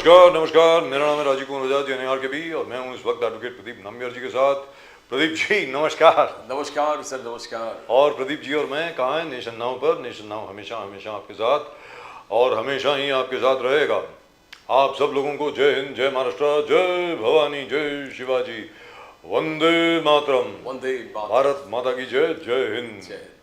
नमस्कार नमस्कार, मेरा नाम है राजीव कुमार बजाज एनआर के बी और मैं हूं इस वक्त एडवोकेट प्रदीप नाम्बियार जी के साथ। प्रदीप जी नमस्कार। नमस्कार सर, नमस्कार। और प्रदीप जी और मैं कहाँ हैं? नेशन नाउ पर। नेशन नाउ हमेशा हमेशा आपके साथ और हमेशा ही आपके साथ रहेगा। आप सब लोगों को जय हिंद, जय महाराष्ट्र, जय भवानी, जय शिवाजी, वंदे मातरम, वंदे मातरम। भारत माता की जय, जय हिंद। जय Hind.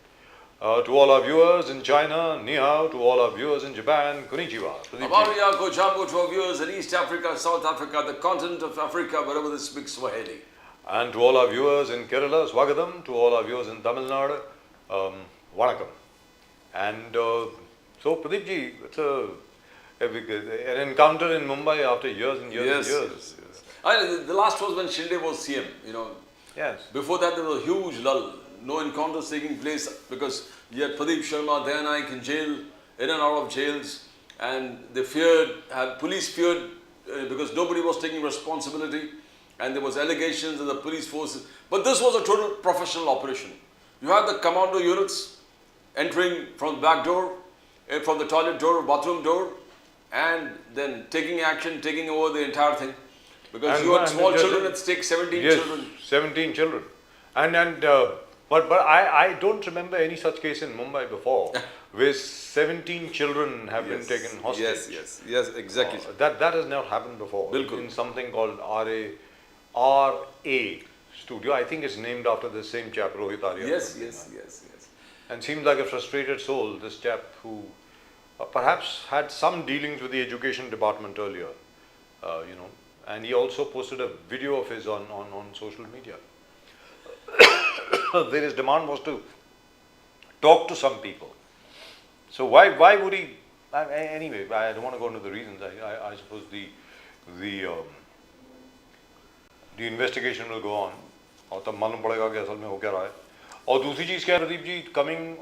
To all our viewers in China, ni hao. To all our viewers in Japan, konnichiwa. Pradeep ji. Amaria Gojambo to our viewers in East Africa, South Africa, the continent of Africa, wherever they speak Swahili. And to all our viewers in Kerala, Swagatam. To all our viewers in Tamil Nadu, Vanakkam. And so, Pradeep ji, it's an encounter in Mumbai after years and years and years. Yes. The last was when Shinde was CM, Yes. Before that, there was a huge lull. No encounters taking place because you had Pradeep Sharma, Dayanayake in jail, in and out of jails, and they feared, police feared because nobody was taking responsibility, and there was allegations of the police forces. But this was a total professional operation. You had the commando units entering from the back door, from the toilet door, bathroom door, and then taking action, taking over the entire thing. Because you had small children at stake, 17 children. 17 children. But I don't remember any such case in Mumbai before, where 17 children have been taken hostage. Yes, exactly. That has never happened before. Bilkul. In something called RA Studio. I think it's named after the same chap, Rohit Arya. Yes. And seems like a frustrated soul, this chap who perhaps had some dealings with the education department earlier, and he also posted a video of his on social media. Where his demand was to talk to some people. So why would he? Anyway, I don't want to go into the reasons. I suppose the investigation will go on, और तब मालूम पड़ेगा कि असल में हो क्या रहा है. और दूसरी चीज क्या है Pradeep ji, coming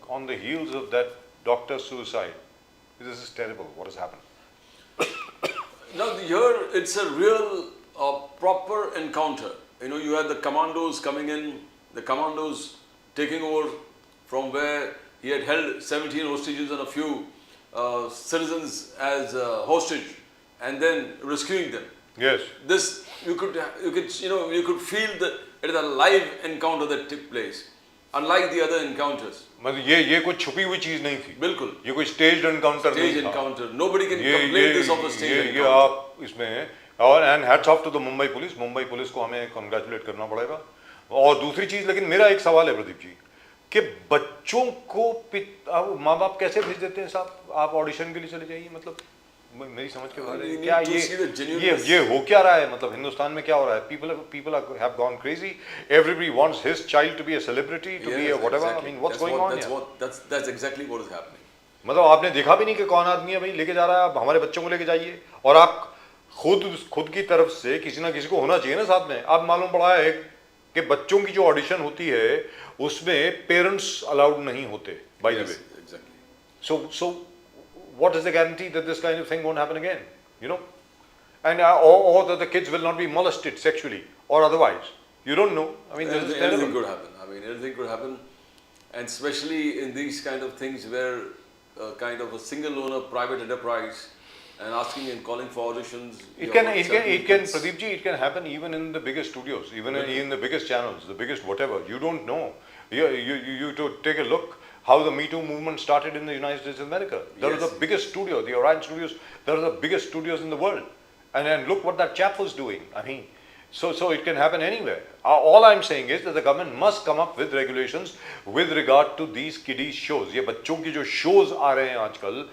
on the heels of that doctor's suicide, this is terrible. What has happened? Now here it's a real proper encounter. You had the commandos coming in, the commandos taking over from where he had held 17 hostages and a few citizens as hostage, and then rescuing them. Yes. This you could feel that it is a live encounter that took place, unlike the other encounters. मतलब ये कोई छुपी हुई चीज नहीं थी. बिल्कुल. ये कोई staged encounter नहीं था. Staged encounter. Nobody can complain this of a staged encounter. ये आप इसमें और and hats off to the Mumbai police को हमें कॉन्ग्रेचुलेट करना पड़ेगा. और दूसरी चीज, लेकिन मेरा एक सवाल है प्रदीप जी कि बच्चों को माँ बाप कैसे भेज देते हैं साहब, आप ऑडिशन के लिए चले जाइए, मतलब मेरी समझ के बाहर है. क्या ये हो क्या रहा है, मतलब हिंदुस्तान में क्या हो रहा है? people have gone crazy. Everybody wants his child to be a celebrity, to be a whatever. I mean, what's going on here? That's exactly what is happening. मतलब आपने देखा भी नहीं कि कौन आदमी है भाई लेके जा रहा है, आप हमारे बच्चों को लेके जाइए, और आप खुद की तरफ से किसी ना किसी को होना चाहिए ना साथ में. अब मालूम पड़ा है कि बच्चों की जो ऑडिशन होती है उसमें पेरेंट्स अलाउड नहीं होते, bye the way. So what is the guarantee that this kind of thing won't happen again, and or that the kids will not be molested sexually or otherwise? You don't know. I mean, anything could happen. Anything could happen, and especially in these kind of things where kind of a single owner private enterprise and asking and calling for auditions. It can Pradeep ji, it can happen even in the biggest studios, even in the biggest channels, the biggest whatever. You don't know. You to take a look how the Me Too movement started in the United States of America. There was the biggest studio, the Orion Studios. There are the biggest studios in the world, and look what that chap was doing. I mean, so it can happen anywhere. All I'm saying is that the government must come up with regulations with regard to these kiddies shows. ये बच्चों की जो shows आ रहे हैं आजकल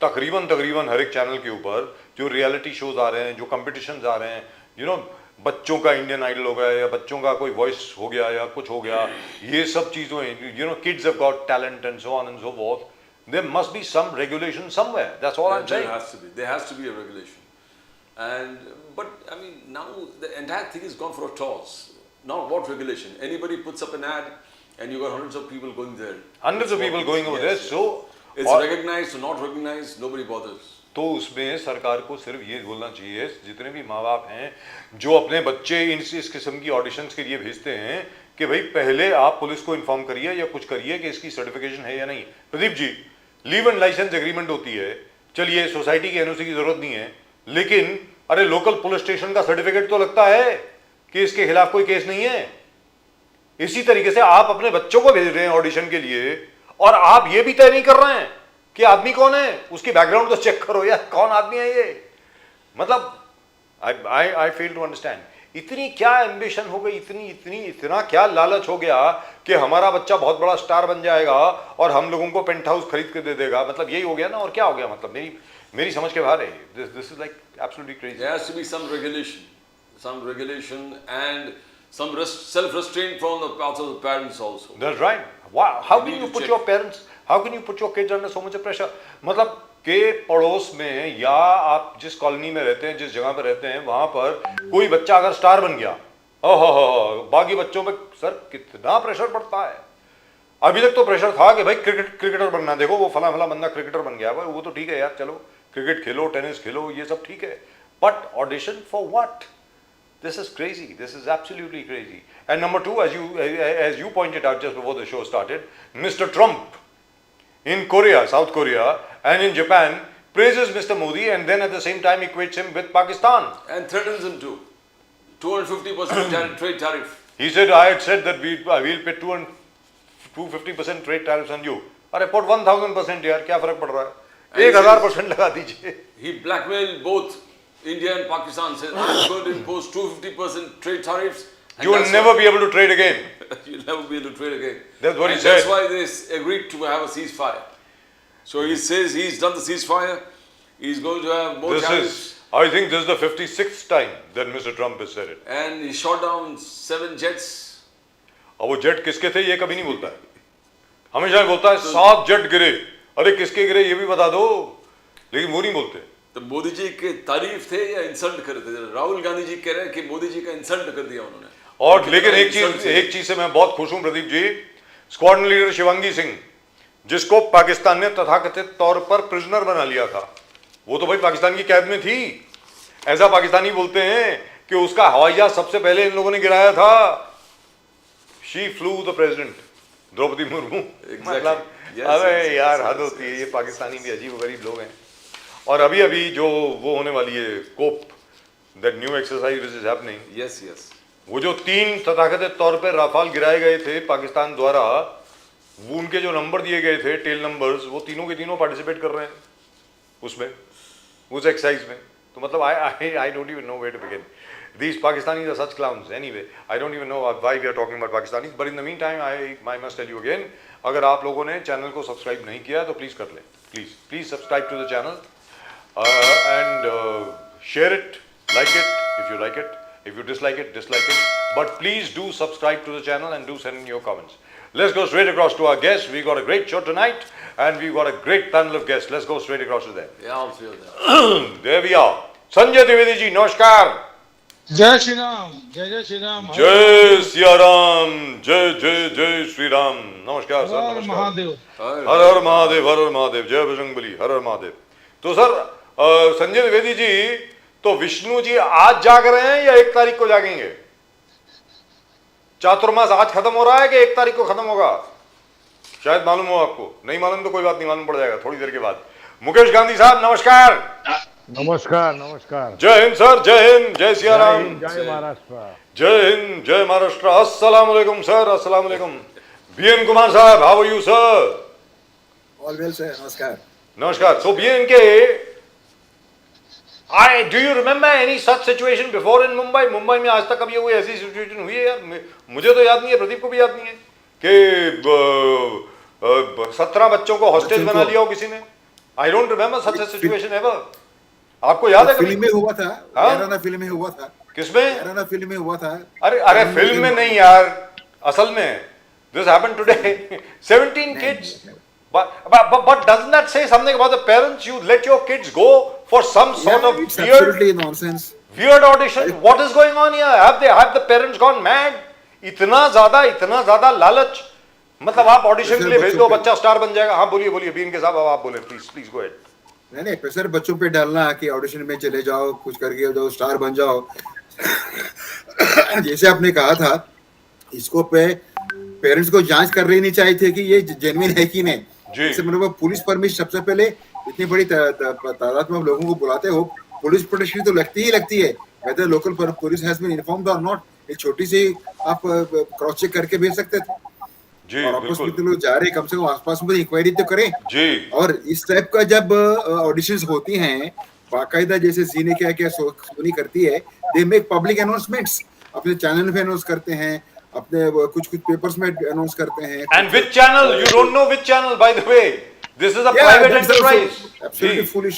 तकरीबन हर एक channel के ऊपर, जो रियलिटी शोज आ रहे हैं, जो कंपटीशंस आ रहे हैं, बच्चों का इंडियन आइडल हो गया या बच्चों का कोई वॉइस हो गया या कुछ हो गया, ये सब चीज़ों, kids have got talent and so on and so forth. There must be some regulation somewhere. That's all I'm saying. There has to be a regulation. But I mean, now the entire thing is gone for a toss. Now what regulation? Anybody puts up an ad and you got hundreds of people going there. Hundreds of people going over there. So it's recognized or not recognized, nobody bothers. तो उसमें सरकार को सिर्फ ये बोलना चाहिए, जितने भी माँ बाप हैं जो अपने बच्चे इस किस्म की ऑडिशंस के लिए भेजते हैं, कि भाई पहले आप पुलिस को इन्फॉर्म करिए या कुछ करिए कि इसकी सर्टिफिकेशन है या नहीं. Pradeep ji, leave and licence agreement होती है, चलिए सोसाइटी की एनओसी की जरूरत नहीं है, लेकिन अरे लोकल पुलिस स्टेशन का सर्टिफिकेट तो लगता है कि इसके खिलाफ कोई केस नहीं है। इसी तरीके से आप अपने बच्चों को भेज रहे हैं ऑडिशन के लिए और आप ये भी तय नहीं कर रहे हैं कि आदमी कौन है, उसकी बैकग्राउंड तो चेक करो यार, कौन आदमी है ये। मतलब आई फेल टू अंडरस्टैंड, इतनी क्या एम्बिशन हो गई, इतना क्या लालच हो गया कि हमारा बच्चा बहुत बड़ा स्टार बन जाएगा और हम लोगों को पेंट हाउस खरीद के दे देगा। मतलब यही हो गया ना, और क्या हो गया, मतलब मेरी समझ के बाहर है। This is like absolutely crazy. There has to be some regulation and some self-restraint from the part of the parents also. That's right. Wow. How You can need you to put check. your parents, how can you put your kids under so much pressure? मतलब के पड़ोस में या आप जिस colony में रहते हैं, जिस जगह पर रहते हैं, वहां पर कोई बच्चा अगर स्टार बन गया, ओहो, बाकी बच्चों पे सर कितना प्रेशर पड़ता है। अभी तक तो प्रेशर था कि भाई क्रिकेटर बनना, देखो वो फला फला बंदा क्रिकेटर बन गया, वो तो ठीक है यार, चलो क्रिकेट खेलो, टेनिस खेलो, ये सब ठीक है, but audition for what? This is crazy. This is absolutely crazy. And number two, as you pointed out just before the show started, Mr. Trump in Korea, South Korea, and in Japan praises Mr. Modi and then at the same time equates him with Pakistan. And threatens him to 250% trade tariff. He said, I had said that we'll pay 250% trade tariffs on you. अरे put 1000% यार, क्या फर्क पड़ रहा है? 1000% लगा दीजिए. He blackmailed both India and Pakistan, said I'm going to impose 250% trade tariffs. You will never be able to trade again. You'll never be able to trade again. That's what he And said. That's why they agreed to have a ceasefire. So he says he's done the ceasefire. He's going to have more tariffs. I think this is the 56th time that Mr. Trump has said it. And he shot down 7 jets. और वो jet किसके थे ये कभी नहीं बोलता है, हमेशा बोलता है 7 जेट गिरे, अरे किसके गिरे ये भी बता दो, लेकिन वो नहीं बोलते। तो मोदी जी के तारीफ थे या इंसल्ट कर रहे थे? राहुल गांधी जी कह रहे हैं कि मोदी जी का इंसल्ट कर दिया उन्होंने। और लेकिन एक चीज से मैं बहुत खुश हूं प्रदीप जी, स्क्वाड्रन लीडर शिवांगी सिंह, जिसको पाकिस्तान ने तथाकथित तौर पर प्रिजनर बना लिया था, वो तो भाई पाकिस्तान की कैद में थी। ऐसा पाकिस्तानी बोलते हैं कि उसका हवाई जहाज सबसे पहले इन लोगों ने गिराया था। She flew the president Droupadi Murmu. मतलब अरे यार हद होती है, ये पाकिस्तानी भी अजीब गरीब लोग हैं। और अभी अभी जो वो होने वाली है COP, that new exercise which is happening, yes yes, वो जो 3 तथाकथित तौर पर राफाल गिराए गए थे पाकिस्तान द्वारा, वो उनके जो नंबर दिए गए थे टेल नंबर्स, वो तीनों के तीनों पार्टिसिपेट कर रहे हैं उसमें, उस एक्सरसाइज में। तो मतलब I don't even know where to begin. These Pakistanis are such clowns. Anyway, I don't even know why we are talking about Pakistanis. But in the meantime, I must tell you again, अगर आप लोगों ने channel को subscribe नहीं किया तो please कर लें, please subscribe to the channel and share it, like it if you like it. If you dislike it, dislike it. But please do subscribe to the channel and do send in your comments. Let's go straight across to our guests. We got a great show tonight and we've got a great panel of guests. Let's go straight across to them. Yeah, I'll see you there. There we are. Sanjay Trivedi ji, namaskar. जय श्री राम, जय श्री राम, जय सिया राम, जय श्री राम। नमस्कार sir, हर नमस्कार। महादेव, हर हर महादेव, हर हर महादेव, जय बजरंगबली, हर हर महादेव। तो सर संजय द्विवेदी जी, तो विष्णु जी आज जाग रहे हैं या 1 तारीख को जागेंगे? चातुर्मास आज खत्म हो रहा है कि 1 तारीख को खत्म होगा? शायद मालूम हो आपको, नहीं मालूम तो कोई बात नहीं, मालूम पड़ जाएगा थोड़ी देर के बाद। मुकेश गांधी साहब नमस्कार। नमस्कार नमस्कार। जय हिंद सर, जय हिंद, जय सिया राम, जय महाराष्ट्र। जय हिंद, जय महाराष्ट्र। अस्सलाम वालेकुम सर, अस्सलाम वालेकुम। बीएन कुमार साहब, how are you sir? All well sir, नमस्कार। नमस्कार। So BN K, do you remember any such situation before in Mumbai? Mumbai में आज तक कभी कोई ऐसी सिचुएशन हुई है यार? मुझे तो याद नहीं है, प्रदीप को भी याद नहीं है कि 17 बच्चों को हॉस्टेज बना लिया हो किसी ने। I don't remember such a situation ever. आपको याद है कभी? फिल्म में हुआ था, याराना फिल्म में हुआ था। किसमें? याराना फिल्म में हुआ था। अरे फिल्म में नहीं यार, असल में this happened today. 17 kids. But doesn't that say something about the parents? You let your kids go for some sort of It's absolutely nonsense. weird audition. What is going on here? Have the parents gone mad? इतना ज्यादा लालच। मतलब आप audition के लिए भेज दो, बच्चा स्टार बन जाएगा। हाँ बोलिए बीएन के साहब, अब आप बोले प्लीज गो अहेड। नहीं प्रेशर बच्चों पे डालना कि ऑडिशन में चले जाओ, कुछ करके जो स्टार बन जाओ। जैसे आपने कहा था, इसको पे पेरेंट्स को जांच कर लेनी चाहिए थी कि ये जेन्युइन है कि नहीं। जैसे मतलब पुलिस परमिशन, सबसे पहले इतनी बड़ी तादाद में लोगों को बुलाते हो, पुलिस प्रोटेक्शन तो लगती है whether local police has been informed or not. एक छोटी सी आप क्रॉस चेक करके भेज सकते थे जी और आपस में बिल्कुल तो लोग जा रहे कम से कम आसपास में इंक्वायरी तो करें। जी और इस टाइप का जब ऑडिशंस होती हैं बाकायदा जैसे जी ने क्या सोनी करती है, दे मेक पब्लिक अनाउंसमेंट्स, अपने चैनल पे अनाउंस करते हैं, अपने कुछ पेपर्स में अनाउंस करते हैं। And which channel, you don't know which channel by the way, this is a private enterprise. Absolutely foolish.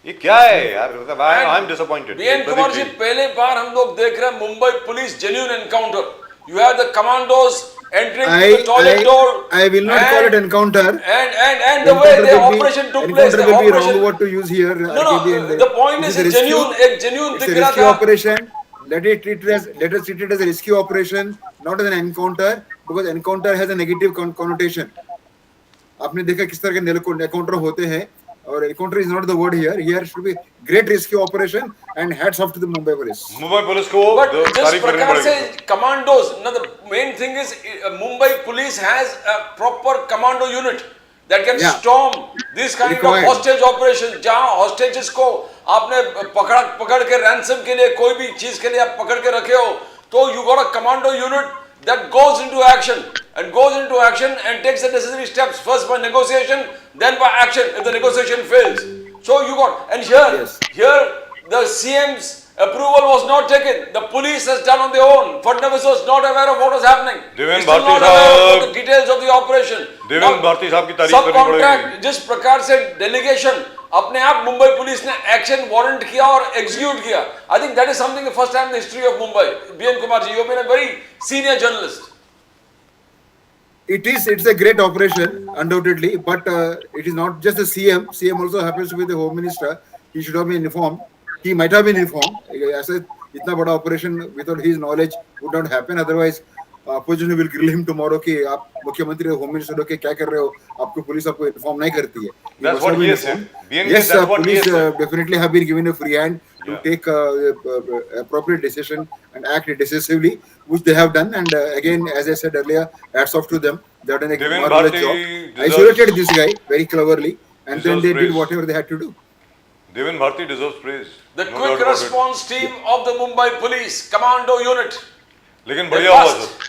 ये क्या है यार, मतलब I am disappointed. BN Kumar ji, पहले बार हम लोग देख रहे हैं Mumbai police genuine encounter. You have the commandos entering the toilet door. I will not call it encounter. And the way the operation took place, the will be operation. wrong word to use here. No, the point is a genuine, एक genuine It's दिख a रहा rescue था. operation. Let us treat it as a rescue operation, not as an encounter, because encounter has a negative connotation. आपने देखा किस तरह के encounter होते हैं, और encounter is not the word here. Here should be great rescue operation and hats off to the Mumbai police. Mumbai police को But जिस तारीफ करनी प्रकार से पड़ेगी। commandos, no, the main thing is Mumbai police has a proper commando unit that can storm these kind Required. of hostage operations. जहाँ hostages को आपने पकड़ के ransom के लिए कोई भी चीज के लिए आप पकड़ के रखे हो, तो you got a commando unit that goes into action and takes the necessary steps, first by negotiation, then by action if the negotiation fails. So you got, and here the CM's approval was not taken. The police has done on their own. Fadnavis was not aware of what was happening. Devendra He's still Bharti not aware of साहब, the details of the operation. Devendra Bharti साहब की तारीफ करनी Subcontract, पड़ेगी। जिस प्रकार से delegation अपने आप मुंबई पुलिस ने एक्शन वारंट किया और एग्जीक्यूट किया, I think that is something the first time in the history of Mumbai. BN Kumar ji, you have been a very senior journalist. It's a great operation, undoubtedly, but it is not just the CM. CM also happens to be the Home Minister. He should have been informed. He might have been informed. ऐसे इतना बड़ा operation without his knowledge would not happen. Otherwise, opposition will grill him tomorrow कि आप मुख्यमंत्री हो, home minister हो के क्या कर रहे हो? आपको पुलिस आपको इन्फॉर्म नहीं करती है. That's what he has said. Yes, police definitely have been given a free hand to take appropriate decision and act decisively, which they have done. And again, as I said earlier, hats off to them. They have done a Devendra marvelous Bharti job. Isolated this guy very cleverly, and then they praise. did whatever they had to do. Devendra Bharti deserves praise. The No doubt quick about it. response team of the Mumbai police commando unit. लेकिन बढ़िया हुआ sir,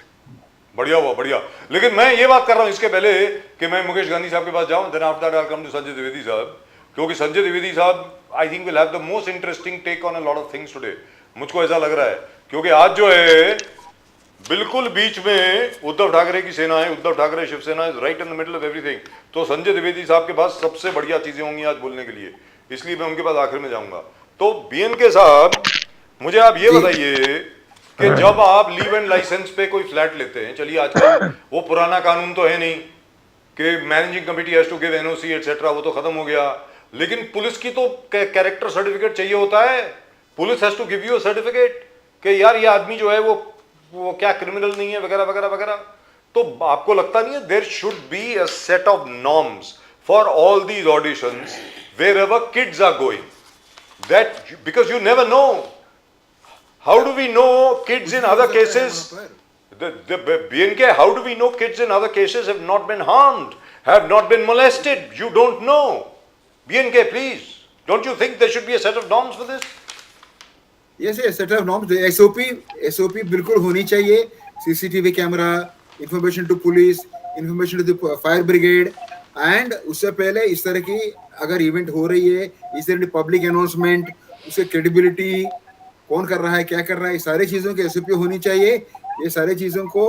बढ़िया हुआ, बढ़िया। लेकिन मैं ये बात कर रहा हूँ इसके पहले कि मैं मुकेश गांधी साहब के पास जाऊँ, then after that I'll come to Sanjay Dwivedi साहब, क्योंकि संजय द्विवेदी साहब I think will have the most interesting take on a lot of things today. मुझको ऐसा लग रहा है, क्योंकि आज जो है बिल्कुल बीच में उद्धव ठाकरे की सेना है, Uddhav Thackeray Shiv Sena is right in the middle of everything. तो संजय द्विवेदी साहब के पास सबसे बढ़िया चीजें होंगी आज बोलने के लिए, इसलिए मैं उनके पास आखिर में जाऊंगा। तो बीएन के साहब, मुझे आप ये बताइए कि जब आप लीव एंड लाइसेंस पे कोई फ्लैट लेते हैं, चलिए आजकल वो पुराना कानून तो है नहीं कि managing committee has to give NOC etcetera, वो तो खत्म हो गया, लेकिन पुलिस की तो कैरेक्टर सर्टिफिकेट चाहिए होता है। Police has to give you a certificate कि यार ये आदमी जो है वो क्या क्रिमिनल नहीं है वगैरह वगैरह वगैरह। तो आपको लगता नहीं है there should be a set of norms for all these auditions wherever kids are going, that because you never know, how do we know kids in other cases, the BNK, how do we know kids in other cases have not been harmed, have not been molested? You don't know. BNK, please, don't you think there should be a set of norms for this? Yes, set of norms. SOP बिल्कुल होनी चाहिए. CCTV camera, information to police, information to the fire brigade. And उससे पहले इस तरह की अगर event हो रही है, इस तरह की पब्लिक अनाउंसमेंट, उससे क्रेडिबिलिटी, कौन कर रहा है, क्या कर रहा है, सारी चीज़ों की एसओपी होनी चाहिए. ये सारी चीज़ों को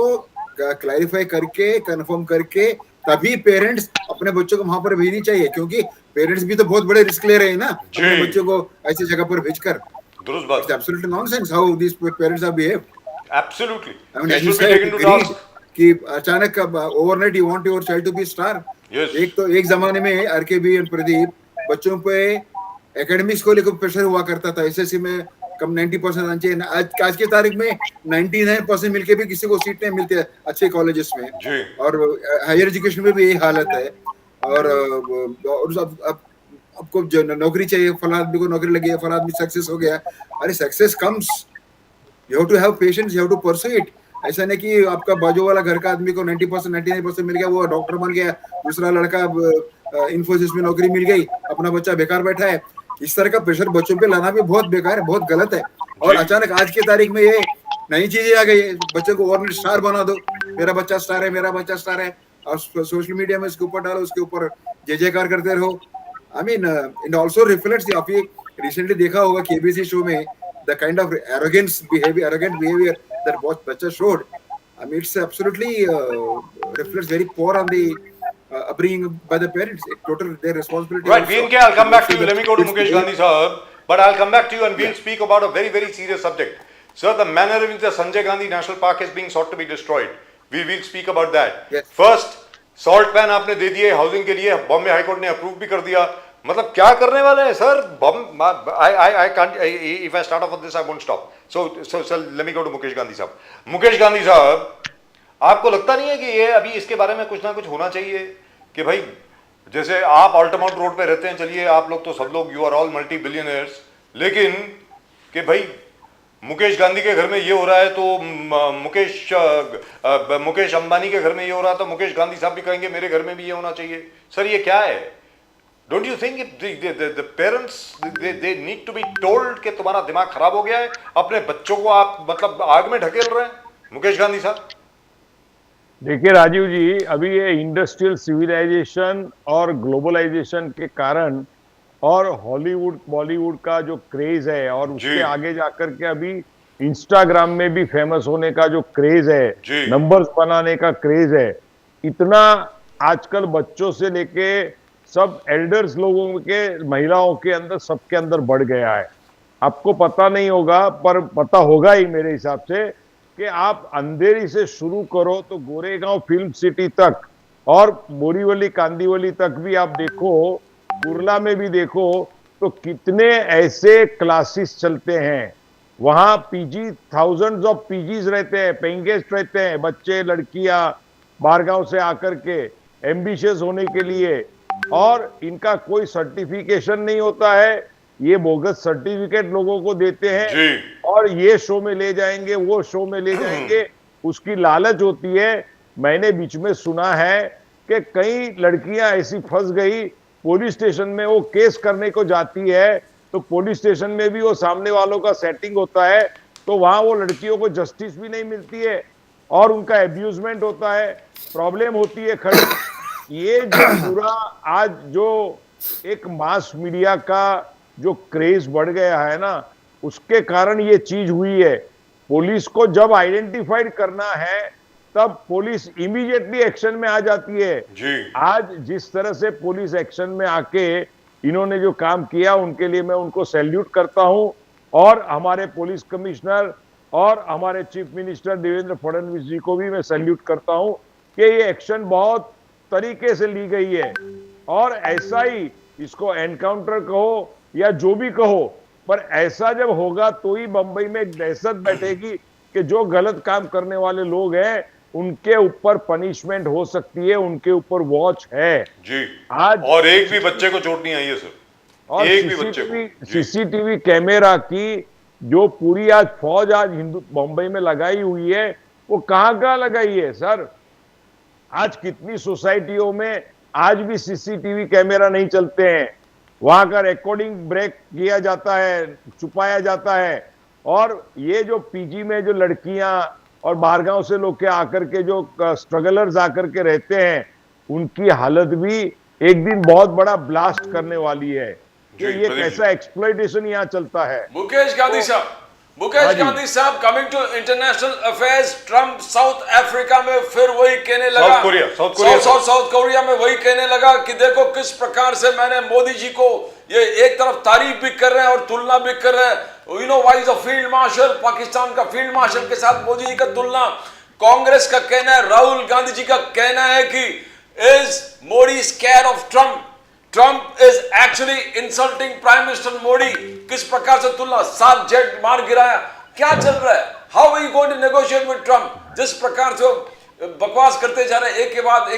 क्लैरिफाई करके, कंफर्म करके, तभी पेरेंट्स अपने बच्चों को वहां पर भेजनी चाहिए, क्योंकि पेरेंट्स भी तो बहुत बड़े रिस्क ले रहे हैं ना अपने बच्चों को ऐसी जगह पर भेजकर. दुरुस्त बात. It's absolutely nonsense how these parents have behaved. Absolutely. I mean, They as you should be said, taken to task. कि अचानक overnight you want your child to be star. Yes. एक जमाने में आरकेबी और प्रदीप बच्चों पे एकेडमिक्स को लेकर प्रेशर हुआ करता था. एसएससी में कम 90% आना चाहिए. आज की तारीख में 99% मिलके भी किसी को सीट नहीं मिलती है अच्छे कॉलेजेस में. जी. और हायर एजुकेशन में भी यही हालत है. और आपको जो नौकरी चाहिए, फला आदमी को नौकरी लगी है, फला आदमी सक्सेस हो गया. अरे success comes, you have to have patience, you have to pursue it. ऐसा नहीं कि आपका बाजू वाला घर का आदमी को 90% 99% मिल गया, वो डॉक्टर बन गया, दूसरा लड़का इंफोसिस में नौकरी मिल गई, अपना बच्चा बेकार बैठा है. इस तरह का प्रेशर बच्चों पे लाना भी बहुत बेकार है, बहुत गलत है। और अचानक आज की तारीख में ये नई चीजें आ गई है, बच्चे को ओवरनाइट स्टार बना दो, मेरा बच्चा स्टार है, मेरा बच्चा स्टार है, और सोशल मीडिया में इसके ऊपर डालो, उसके ऊपर जय जयकार करते रहो। I mean it also reflects, आप ये रिसेंटली देखा होगा केबीसी शो में the kind of arrogant behaviour that बच्चा showed. I mean, it's absolutely reflects very poor on the upbringing by the parents. Total their responsibility. Right, also. BNK, I'll come back to you. Let me go to It's- Mukesh Gandhi sahab, but I'll come back to you and we'll speak about a very, very serious subject. Sir, the manner in which the Sanjay Gandhi National Park is being sought to be destroyed. We will speak about that. Yes. First, salt ban आपने दे दिए housing के लिए, Bombay high court ने approve भी कर दिया। मतलब क्या करने वाले हैं sir? I can't, if I start off this I won't stop. So let me go to Mukesh Gandhi साहब। मुकेश गांधी साहब, आपको लगता नहीं है कि ये अभी इसके बारे में कुछ ना कुछ होना चाहिए कि भाई जैसे आप अल्टामाउंट रोड पे रहते हैं, चलिए आप लोग तो सब लोग you are all multi billionaires, लेकिन कि भाई मुकेश गांधी के घर में ये हो रहा है तो मुकेश अंबानी के घर में ये हो रहा, तो मुकेश गांधी साहब भी कहेंगे मेरे घर में भी ये होना चाहिए। सर ये क्या है? Don't you think the parents they need to be told कि तुम्हारा दिमाग खराब हो गया है, अपने बच्चों को आप मतलब आग में ढकेल रहे हैं? मुकेश गांधी साहब देखिए राजीव जी, अभी ये इंडस्ट्रियल सिविलाइजेशन और ग्लोबलाइजेशन के कारण और हॉलीवुड बॉलीवुड का जो क्रेज है और उसके आगे जाकर के अभी इंस्टाग्राम में भी फेमस होने का जो क्रेज है, नंबर्स बनाने का क्रेज है, इतना आजकल बच्चों से लेके सब एल्डर्स लोगों के, महिलाओं के अंदर, सबके अंदर बढ़ गया है। आपको पता नहीं होगा पर पता होगा ही मेरे हिसाब से कि आप अंधेरी से शुरू करो तो गोरेगांव फिल्म सिटी तक और बोरीवली कांदीवली तक भी आप देखो, कुर्ला में भी देखो, तो कितने ऐसे क्लासेस चलते हैं। वहां पीजी, थाउजेंड्स ऑफ पीजीज रहते हैं, पेइंग गेस्ट रहते हैं, बच्चे लड़कियां बाहरगांव से आकर के एम्बिशियस होने के लिए, और इनका कोई सर्टिफिकेशन नहीं होता है, ये बोगस सर्टिफिकेट लोगों को देते हैं और ये शो में ले जाएंगे, वो शो में ले जाएंगे, उसकी लालच होती है। मैंने बीच में सुना है कि कई लड़कियां ऐसी फंस गई, पुलिस स्टेशन में वो केस करने को जाती है तो पुलिस स्टेशन में भी वो सामने वालों का सेटिंग होता है, तो वहां वो लड़कियों को जस्टिस भी नहीं मिलती है और उनका एब्यूजमेंट होता है, प्रॉब्लम होती है खड़ी। ये जो पूरा आज जो एक मास मीडिया का जो क्रेज बढ़ गया है ना, उसके कारण ये चीज हुई है। पुलिस को जब आइडेंटिफाइड करना है तब पुलिस इमीडिएटली एक्शन में आ जाती है जी। आज जिस तरह से पुलिस एक्शन में आके इन्होंने जो काम किया, उनके लिए मैं उनको सैल्यूट करता हूं, और हमारे पुलिस कमिश्नर और हमारे चीफ मिनिस्टर देवेंद्र फडणवीस जी को भी मैं सैल्यूट करता हूं कि ये एक्शन बहुत तरीके से ली गई है। और ऐसा ही इसको एनकाउंटर कहो या जो भी कहो, पर ऐसा जब होगा तो ही बंबई में एक दहशत बैठेगी कि जो गलत काम करने वाले लोग हैं उनके ऊपर पनिशमेंट हो सकती है, उनके ऊपर वॉच है जी। आज और एक भी बच्चे को चोट नहीं आई है सर, और एक भी बच्चे को। सीसीटीवी कैमरा की जो पूरी आज फौज आज हिंदू बंबई में लगाई हुई है, वो कहां लगाई है सर? आज कितनी सोसाइटियों में आज भी सीसीटीवी कैमरा नहीं चलते हैं, वहां का रिकॉर्डिंग ब्रेक किया जाता है, छुपाया जाता है। और ये जो पीजी में जो लड़कियां और बाहरगांव से लोग के आकर के जो स्ट्रगलर्स आकर के रहते हैं, उनकी हालत भी एक दिन बहुत बड़ा ब्लास्ट करने वाली है कि ये कैसा एक्सप्लॉइटेशन यहाँ चलता है। मुकेश गांधी साहब, मुकेश गांधी साहब, coming to international affairs, Trump South Africa में फिर वही कहने लगा, साउथ कोरिया में वही कहने लगा कि देखो किस प्रकार से मैंने मोदी जी को, ये एक तरफ तारीफ भी कर रहे हैं और तुलना भी कर रहे हैं। You know why is a field marshal, Pakistan का फील्ड मार्शल के साथ मोदी जी का तुलना। कांग्रेस का कहना है, राहुल गांधी जी का कहना है कि is Modi scared of Trump, Trump is actually insulting prime minister Modi. किस प्रकार से तुलना, 7 जेट मार गिराया, क्या चल रहा है? How are you going to negotiate with Trump? जिस प्रकार से बकवास करते जा रहे हैं एक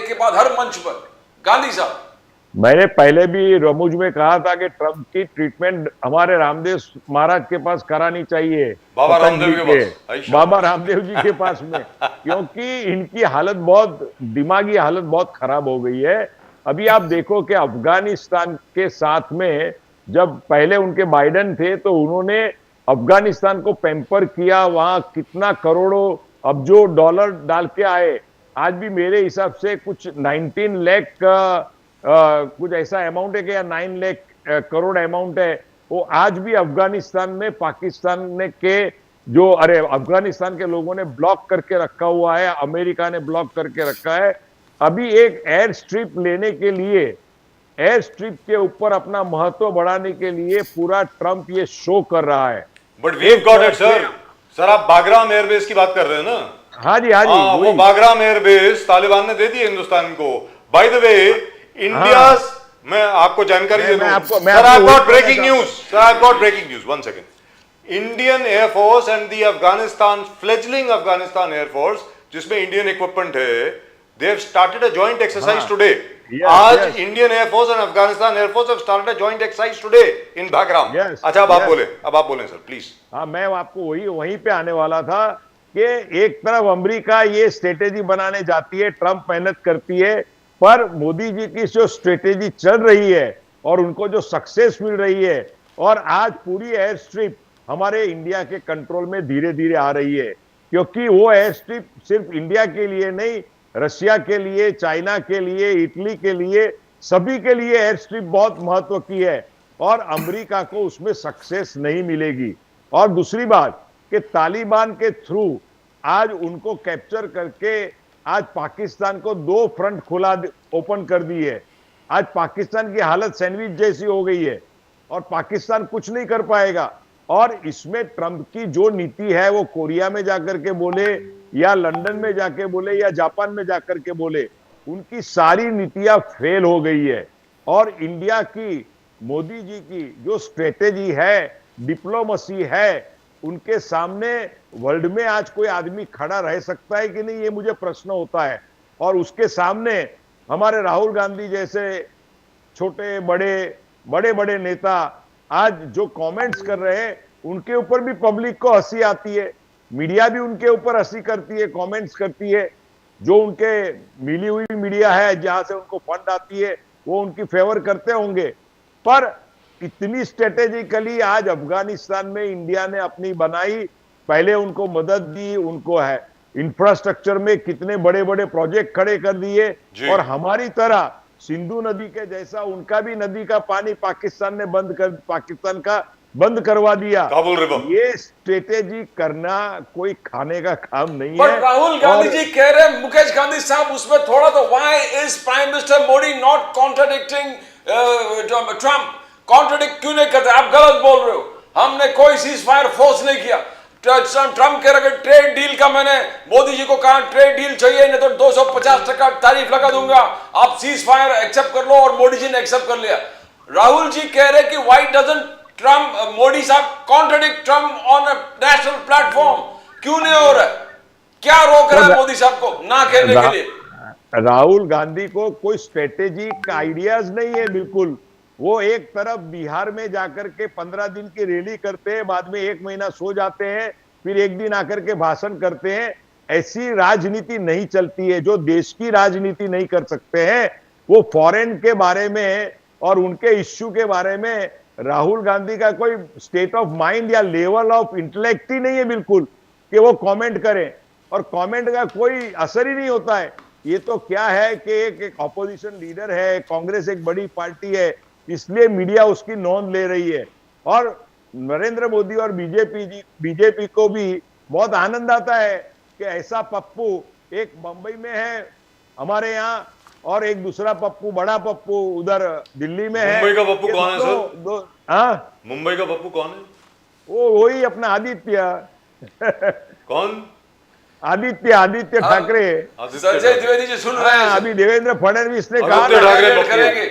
के बाद हर मंच पर। गांधी साहब, मैंने पहले भी रमूज में कहा था कि ट्रम्प की ट्रीटमेंट हमारे रामदेव महाराज के पास करानी चाहिए, बाबा रामदेव जी के पास में, क्योंकि इनकी हालत बहुत, दिमागी हालत बहुत खराब हो गई है। अभी आप देखो कि अफगानिस्तान के साथ में जब पहले उनके बाइडेन थे तो उन्होंने अफगानिस्तान को पैम्पर किया, वहां कितना करोड़ों अब्जो डॉलर डाल के आए। आज भी मेरे हिसाब से कुछ 19 लाख कुछ ऐसा अमाउंट है कि या 9 लाख करोड़ अमाउंट है, वो आज भी अफगानिस्तान में पाकिस्तान ने के जो अफगानिस्तान के लोगों ने ब्लॉक करके रखा हुआ है, अमेरिका ने ब्लॉक करके रखा है। अभी एक एयर स्ट्रिप लेने के लिए, एयर स्ट्रिप के ऊपर अपना महत्व बढ़ाने के लिए पूरा ट्रंप ये शो कर रहा है। But we got it sir. Sir आप बागराम एयरबेस की बात कर रहे हैं ना? हाँ जी, हाँ जी, हाँ, वो बागराम एयरबेस तालिबान ने दे दी हिंदुस्तान को। बाय द वे इंडिया, मैं आपको जानकारी दे दूं sir, I got breaking news sir, I got breaking news, 1 second. Indian air force and the Afghanistan fledgling Afghanistan air force, जिसमें इंडियन इक्विपमेंट है, they have started a joint exercise today. आज Indian air force and Afghanistan air force have started a joint exercise today in Bagram. अच्छा अब आप बोले, अब आप बोले सर प्लीज। हाँ, मैं आपको वहीं पे आने वाला था कि एक तरफ अमेरिका ये स्ट्रेटेजी बनाने जाती है, ट्रंप मेहनत करती है, पर मोदी जी की जो स्ट्रेटेजी चल रही है और उनको जो सक्सेस मिल रही है, और आज पूरी एयर स्ट्रिप हमारे इंडिया के कंट्रोल में धीरे धीरे आ रही है, क्योंकि वो एयर स्ट्रिप सिर्फ इंडिया के लिए नहीं, रशिया के लिए, चाइना के लिए, इटली के लिए, सभी के लिए एयर स्ट्रिप बहुत महत्व की है और अमेरिका को उसमें सक्सेस नहीं मिलेगी। और दूसरी बात कि तालिबान के थ्रू आज उनको कैप्चर करके आज पाकिस्तान को 2 फ्रंट ओपन कर दी है। आज पाकिस्तान की हालत सैंडविच जैसी हो गई है और पाकिस्तान कुछ नहीं कर पाएगा। और इसमें ट्रंप की जो नीति है, वो कोरिया में जाकर के बोले या लंदन में जाके बोले या जापान में जाकर के बोले, उनकी सारी नीतियां फेल हो गई है। और इंडिया की, मोदी जी की जो स्ट्रेटेजी है, डिप्लोमेसी है, उनके सामने वर्ल्ड में आज कोई आदमी खड़ा रह सकता है कि नहीं, ये मुझे प्रश्न होता है। और उसके सामने हमारे राहुल गांधी जैसे छोटे बड़े बड़े नेता आज जो कमेंट्स कर रहे हैं, उनके ऊपर भी पब्लिक को हंसी आती है, मीडिया भी उनके ऊपर हंसी करती है, कमेंट्स करती है। जो उनके मिली हुई मीडिया है, जहां से उनको फंड आती है, वो उनकी फेवर करते होंगे। पर इतनी स्ट्रेटेजिकली आज अफगानिस्तान में इंडिया ने अपनी बनाई, पहले उनको मदद दी, उनको है इंफ्रास्ट्रक्चर में कितने बड़े बड़े प्रोजेक्ट खड़े कर दिए, और हमारी तरह सिंधु नदी के जैसा उनका भी नदी का पानी पाकिस्तान ने पाकिस्तान का बंद करवा दिया। काबुल रिवर। ये स्ट्रेटेजी करना कोई खाने का काम नहीं पर है। राहुल गांधी जी कह रहे हैं, मुकेश गांधी साहब उसमें थोड़ा तो, why is prime minister Modi not contradicting Trump? Contradict क्यों नहीं करते? आप गलत बोल रहे हो, हमने कोई सीज फायर फोर्स नहीं किया। ट्रम्प कह रहे ट्रेड डील का, मैंने मोदी जी को कहा ट्रेड डील चाहिए, नहीं तो 250% तारीफ लगा दूंगा, आप सीज फायर एक्सेप्ट कर लो, और मोदी जी ने एक्सेप्ट कर लिया। राहुल जी कह रहे कि व्हाई डजंट ट्रम्प, मोदी साहब contradict Trump on a national platform? क्यों नहीं हो रहा है? क्या रोक रहा है मोदी साहब को ना कहने के लिए? राहुल गांधी को कोई स्ट्रेटेजिक आइडियाज नहीं है बिल्कुल। वो एक तरफ बिहार में जाकर के 15 दिन की रैली करते हैं, बाद में 1 महीना सो जाते हैं, फिर एक दिन आकर के भाषण करते हैं। ऐसी राजनीति नहीं चलती है। जो देश की राजनीति नहीं कर सकते हैं, वो फॉरेन के बारे में और उनके इश्यू के बारे में राहुल गांधी का कोई स्टेट ऑफ माइंड या लेवल ऑफ इंटेलेक्ट ही नहीं है बिल्कुल कि वो कमेंट करें, और कमेंट का कोई असर ही नहीं होता है। ये तो क्या है कि एक ऑपोजिशन लीडर है, कांग्रेस एक बड़ी पार्टी है, इसलिए मीडिया उसकी नोंद ले रही है। और नरेंद्र मोदी और बीजेपी को भी बहुत आनंद आता है कि ऐसा पप्पू एक मुंबई में है हमारे यहाँ, और एक दूसरा पप्पू, बड़ा पप्पू उधर दिल्ली में है। मुंबई का पप्पू कौन है सर? हाँ, मुंबई का पप्पू कौन है? वो वही अपना आदित्य कौन? आदित्य ठाकरे। संजय द्विवेदी जी सुन रहे हैं? अभी देवेंद्र फडणवीस ने कहा आदित्य ठाकरे करेंगे।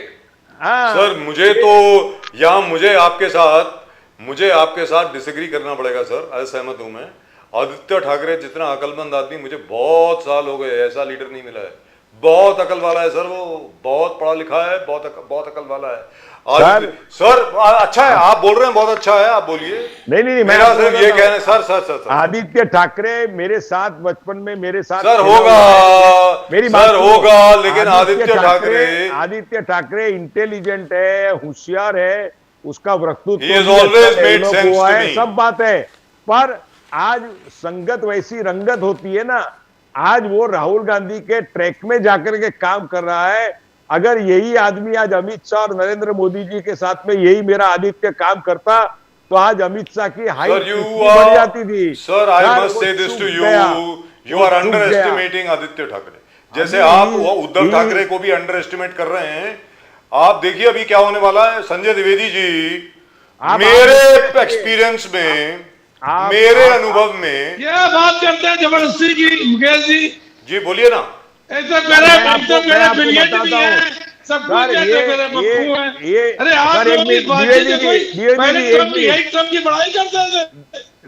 सर मुझे तो यहाँ मुझे आपके साथ डिसएग्री करना पड़ेगा सर, असहमत हूं मैं। आदित्य ठाकरे जितना अकलमंद आदमी मुझे बहुत साल हो गए ऐसा लीडर नहीं मिला है। बहुत अकल वाला है सर, वो बहुत पढ़ा लिखा है, बहुत अकल वाला है। सर अच्छा है, आप बोल रहे हैं बहुत अच्छा है, आप बोलिए। नहीं, मेरा सिर्फ ये कहना है सर। आदित्य ठाकरे मेरे साथ बचपन में मेरे साथ सर होगा, मेरी सर होगा, लेकिन आदित्य ठाकरे इंटेलिजेंट है, होशियार है, उसका वक्तृत्व He has भी अच्छा always made डेवलप sense हुआ to है, me. सब बात है, पर आज संगत वैसी रंगत होती है ना, आज वो राहुल गांधी के ट्रैक में जाकर के काम कर रहा है। अगर यही आदमी आज अमित शाह और नरेंद्र मोदी जी के साथ में यही मेरा आदित्य काम करता तो आज अमित शाह की हाइट Sir, you कितनी बढ़ जाती थी। are, sir, I sir, must वो say this चूक to गया, you. You वो are चूक गया। underestimating आदित्य ठाकरे। जैसे अभी आप वो उद्धव ही- ठाकरे को भी अंडर एस्टिमेट कर रहे हैं। आप देखिए अभी क्या होने वाला है। संजय द्विवेदी जी, आप मेरे देखिए। एक्सपीरियंस में, आप- मेरे आप- अनुभव में, क्या बात करते हैं जबरदस्ती की मुकेश जी? जी बोलिए ना। एकदम मैं मेरा आपको ब्रिलियंट भी बताता है, हूँ। सब सर, कुछ है, ये- तो मेरे पप्पू हैं। ये- अरे आप सर, एक लोग की मिनट, बातचीत द्विवेदी है जी, कोई, द्विवेदी पहले जी, ट्रम्प की बड़ाई करते थे,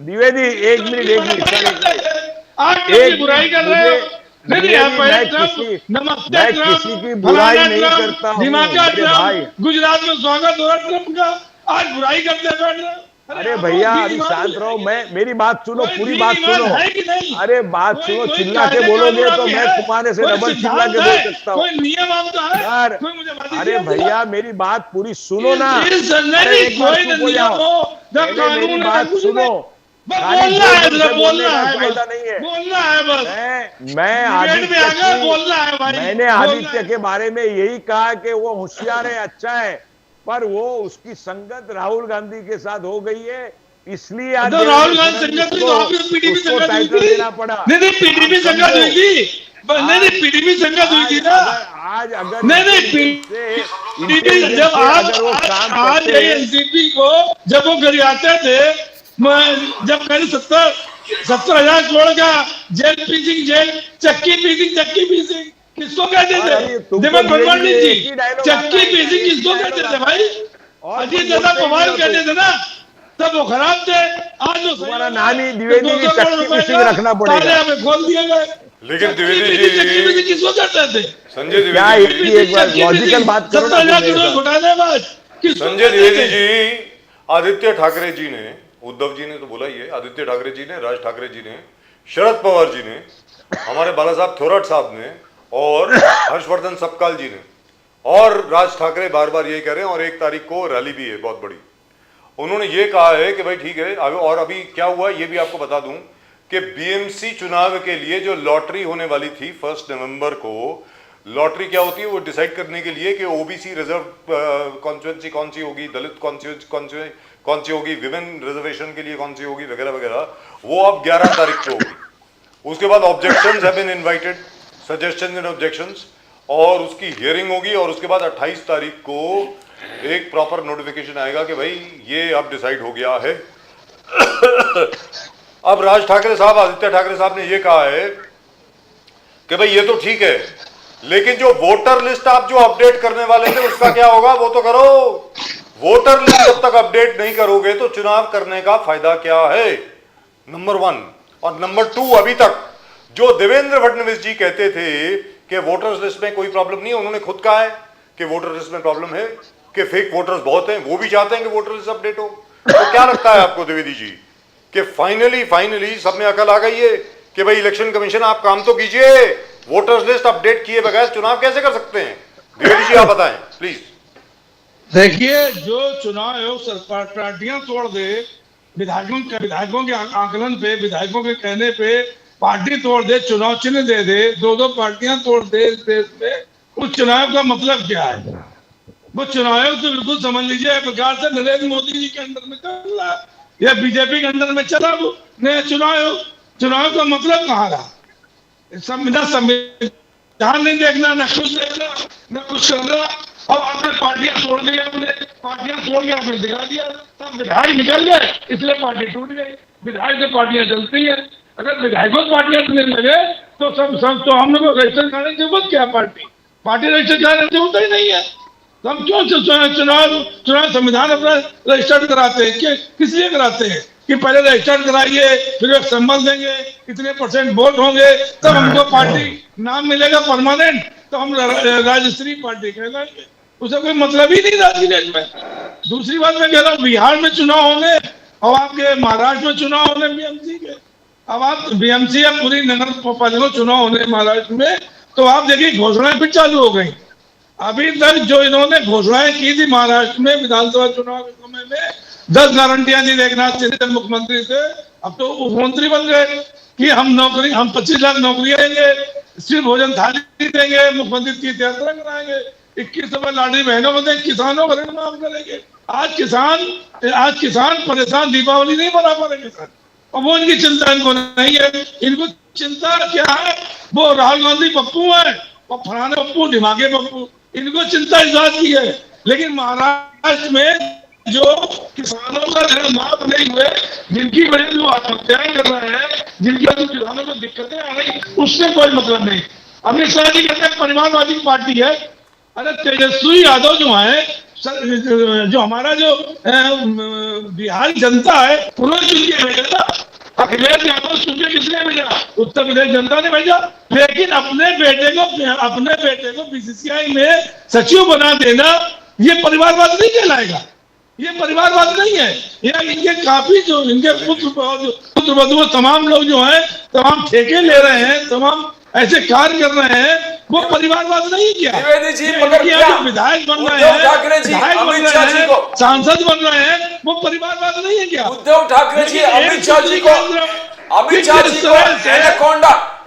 द्विवेदी एक मिनट, एक मिनट, सर, एक मिनट। आज ट्रम्प की बुराई कर रहे हो। नहीं नहीं, आप पहले मैं ट्रम्प, किसी नमस्ते मैं ट्रम्प, किसी की बुराई फलाना नहीं ट्रम्प, करता हूँ, धमाका मेरे भाई। ट्रम्प, गुजरात में स्वागत हो रहा ट्रम्प का, आज बुराई करते बैठ रहे हो। अरे आपको भैया दीन अभी ईमान शांत है रहो, कि मैं नहीं? मेरी बात सुनो, कोई पूरी दीन बात ईमान सुनो। है कि नहीं? अरे बात कोई- सुनो, कोई चिल्ला के कायदे बोलोगे कानून तो आपके मैं है? तुम्हारे से कोई डबल चिल्ला सिद्धांत के है? बोल सकता हूँ। कोई नियम आपका है? यार, कोई मुझे बता अरे दीजिए भैया आपका। मेरी बात पूरी सुनो ना। नहीं, अरे एक बार कोई चुप हो नियम जाओ, हो, जब पहले मेरी कानून है, बात कुछ सुनो। नहीं। बस खाली बोलना है, बोल जरा से बोलने बोलना का है, फायदा बस नहीं है। बोलना है बस। मैं डिबेट में आकर आदित्य बोलना है भाई, मैंने बोलना आदित्य है। के बारे में यही कहा कि वो होशियार है, अच्छा है, पर वो उसकी संगत राहुल गांधी के साथ हो गई है, इसलिए आज तो राहुल देवेंद्र गांधी फडणवीस संगत को तो आपकी पीडीपी उसको संगत हुई टाइटल थी। देना पड़ा। नहीं पीडीपी आप संगत समझो। हुई थी, नहीं पीडीपी संगत हुई थी ना। आज अगर नहीं intelligence से- पीडीपी intelligence जब से आप अगर वो काम आज करते एनसीपी को जब वो गरियाते थे, जब मैंने 70,000 करोड़ का जेल पीसिंग, जेल चक्की पीसिंग किसको कहते और अभी थे? तुमको देवेंद्र धीरे-धीरे फडणवीस एक जी ही dialogue चक्की आता है, पीसिंग एक ही किसको dialogue कहते थे आता भाई? है। और अजीत कुछ दादा बोलते ही पवार नहीं हो कहते तुम। थे ना, तब वो खराब थे। आज जो तुम्हारा नाम ही द्विवेदी जी, 200 करोड़ चक्की रुपए पीसिंग का रखना पड़ेगा। ताले हमें खोल दिए गए। लेकिन चक्की द्विवेदी पीसिंग जी, किसको कहते थे? संजय क्या द्विवेदी जी, एक बार लॉजिकल बात करो ना तुम 70,000 मेरे करोड़ साथ। घोटालेबाज किसको संजय कहते द्विवेदी थे? जी, आदित्य ठाकरे जी ने, उद्धव जी ने तो बोला ही है, आदित्य ठाकरे जी ने, राज ठाकरे जी ने, शरद पवार जी ने, हमारे बाला साहब थोराट साहब ने, और हर्षवर्धन सबकाल जी ने, और राज ठाकरे बार बार यही कह रहे हैं, और 1 तारीख को रैली भी है बहुत बड़ी। उन्होंने ये कहा है कि भाई ठीक है, और अभी क्या हुआ ये भी आपको बता दूं कि बीएमसी चुनाव के लिए जो लॉटरी होने वाली थी 1 नवंबर को, लॉटरी क्या होती है वो डिसाइड करने के लिए कि ओबीसी रिजर्व कॉन्स्टिट्यूंसी कौन सी होगी, दलित कॉन्स्टिट्यूंसी कौन सी होगी, विमेन रिजर्वेशन के लिए कौन सी होगी, वगैरह वगैरह, वो अब 11 तारीख को होगी। उसके बाद objections have been invited, suggestions and objections, और उसकी हियरिंग होगी, और उसके बाद 28 तारीख को एक प्रॉपर नोटिफिकेशन आएगा कि भाई ये अब डिसाइड हो गया है। अब राज ठाकरे साहब, आदित्य ठाकरे साहब ने ये कहा है कि भाई ये तो ठीक है, लेकिन जो वोटर लिस्ट आप जो अपडेट करने वाले थे उसका क्या होगा, वो तो करो। वोटर लिस्ट जब तक अपडेट नहीं करोगे तो चुनाव करने का फायदा क्या है, नंबर 1। और नंबर 2, अभी तक जो देवेंद्र फडणवीस जी कहते थे कि वोटर्स लिस्ट में कोई प्रॉब्लम नहीं है, उन्होंने खुद कहा है कि वोटर लिस्ट में प्रॉब्लम है, कि फेक वोटर्स बहुत हैं, वो भी चाहते हैं कि वोटर लिस्ट अपडेट हो। तो क्या लगता है आपको द्विवेदी जी कि फाइनली सब में अकल आ गई है कि भाई इलेक्शन कमीशन आप काम तो कीजिए, वोटर्स लिस्ट अपडेट किए बगैर चुनाव कैसे कर सकते हैं? द्विवेदी जी आप बताएं प्लीज। देखिए, जो चुनाव आयोग पार्टियां तोड़ दे, विधायकों के आकलन पे, विधायकों के कहने पे पार्टी तोड़ दे, चुनाव चिन्ह दे दे, 2-2 पार्टियां तोड़ दे इस देश में, उस चुनाव का मतलब क्या है? वो चुनाव तो बिल्कुल समझ लीजिए एक प्रकार से नरेंद्र मोदी जी के अंदर में चल रहा है, या बीजेपी के अंदर में चला वो नया चुनाव का मतलब कहाँ रहा? संविधान नहीं देखना, न कुछ देखना, न कुछ करना। अब आपने पार्टियां तोड़ दी, आपने पार्टियां तोड़ के आपने दिखा दिया, सब विधायक निकल गए, इसलिए पार्टी टूट गई। विधायक से पार्टियां चलती है, अगर विधायकों को पार्टियां चलने लगे तो सब तो हम लोग को रजिस्टर कराने की जरूरत क्या? पार्टी रजिस्टर कराने की जरूरत ही नहीं है। तो हम क्यों चुनाव संविधान अपना रजिस्टर्ड कराते हैं? किस लिए कराते हैं कि पहले रजिस्टर्ड कराइए, फिर एक संबल देंगे, इतने % वोट होंगे, तब हमको पार्टी नाम मिलेगा परमानेंट, तो हम राजस्त्री पार्टी कहलाएंगे। उसे कोई मतलब ही नहीं राजनीति में। दूसरी बात मैं कह रहा हूँ, बिहार में चुनाव होने और आपके महाराष्ट्र में चुनाव होने बीएमसी के, अब आप बीएमसी या पूरी नगर पालिका चुनाव होने महाराष्ट्र में, तो आप देखिए घोषणाएं फिर चालू हो गई अभी तक जो इन्होंने घोषणाएं की थी महाराष्ट्र में विधानसभा चुनाव के समय में, 10 गारंटियां दी एकनाथ शिंदे मुख्यमंत्री से, अब तो मुख्यमंत्री बन गए कि हम 25 लाख नौकरियां देंगे, सिर्फ भोजन थाली देंगे, मुख्यमंत्री तीर्थ यात्रा कराएंगे, 21 रुपए लाडली बहनों को देंगे, किसानों का ऋण माफ करेंगे। आज किसान परेशान, दीपावली नहीं मना पा रहे किसान, और वो इनकी चिंता इनको नहीं है। इनको चिंता क्या है, वो राहुल गांधी पप्पू है और फलाने पप्पू दिमागे पप्पू, इनको चिंता इस बात की है। लेकिन महाराष्ट्र में जो किसानों का ऋण माफ नहीं हुए, जिनकी वजह से वो आत्महत्याएं कर रहे हैं, जिनकी वजह से किसानों को दिक्कतें आ रही, उससे कोई मतलब नहीं। अमित शाह जी कहते हैं परिवारवादी पार्टी है। अरे तेजस्वी यादव जो है, जो हमारा जो बिहार जनता है, उन्होंने चुन के भेजा था। अखिलेश यादव चुन के किसने भेजा? उत्तर प्रदेश जनता ने भेजा। लेकिन अपने बेटे को बीसीसीआई में सचिव बना देना, ये परिवारवाद नहीं कहलाएगा, ये परिवारवाद नहीं है। या इनके काफी जो इनके पुत्र वधु तमाम लोग जो हैं, तमाम ठेके ले रहे हैं, तमाम ऐसे कार्य कर रहे हैं, वो परिवारवाद नहीं किया। द्विवेदी जी, मगर क्या विधायक बन रहे उद्धव ठाकरे जी अमित शाह जी को, सांसद बन रहे हैं, वो परिवारवाद नहीं है क्या? उद्धव ठाकरे जी अमित शाह जी को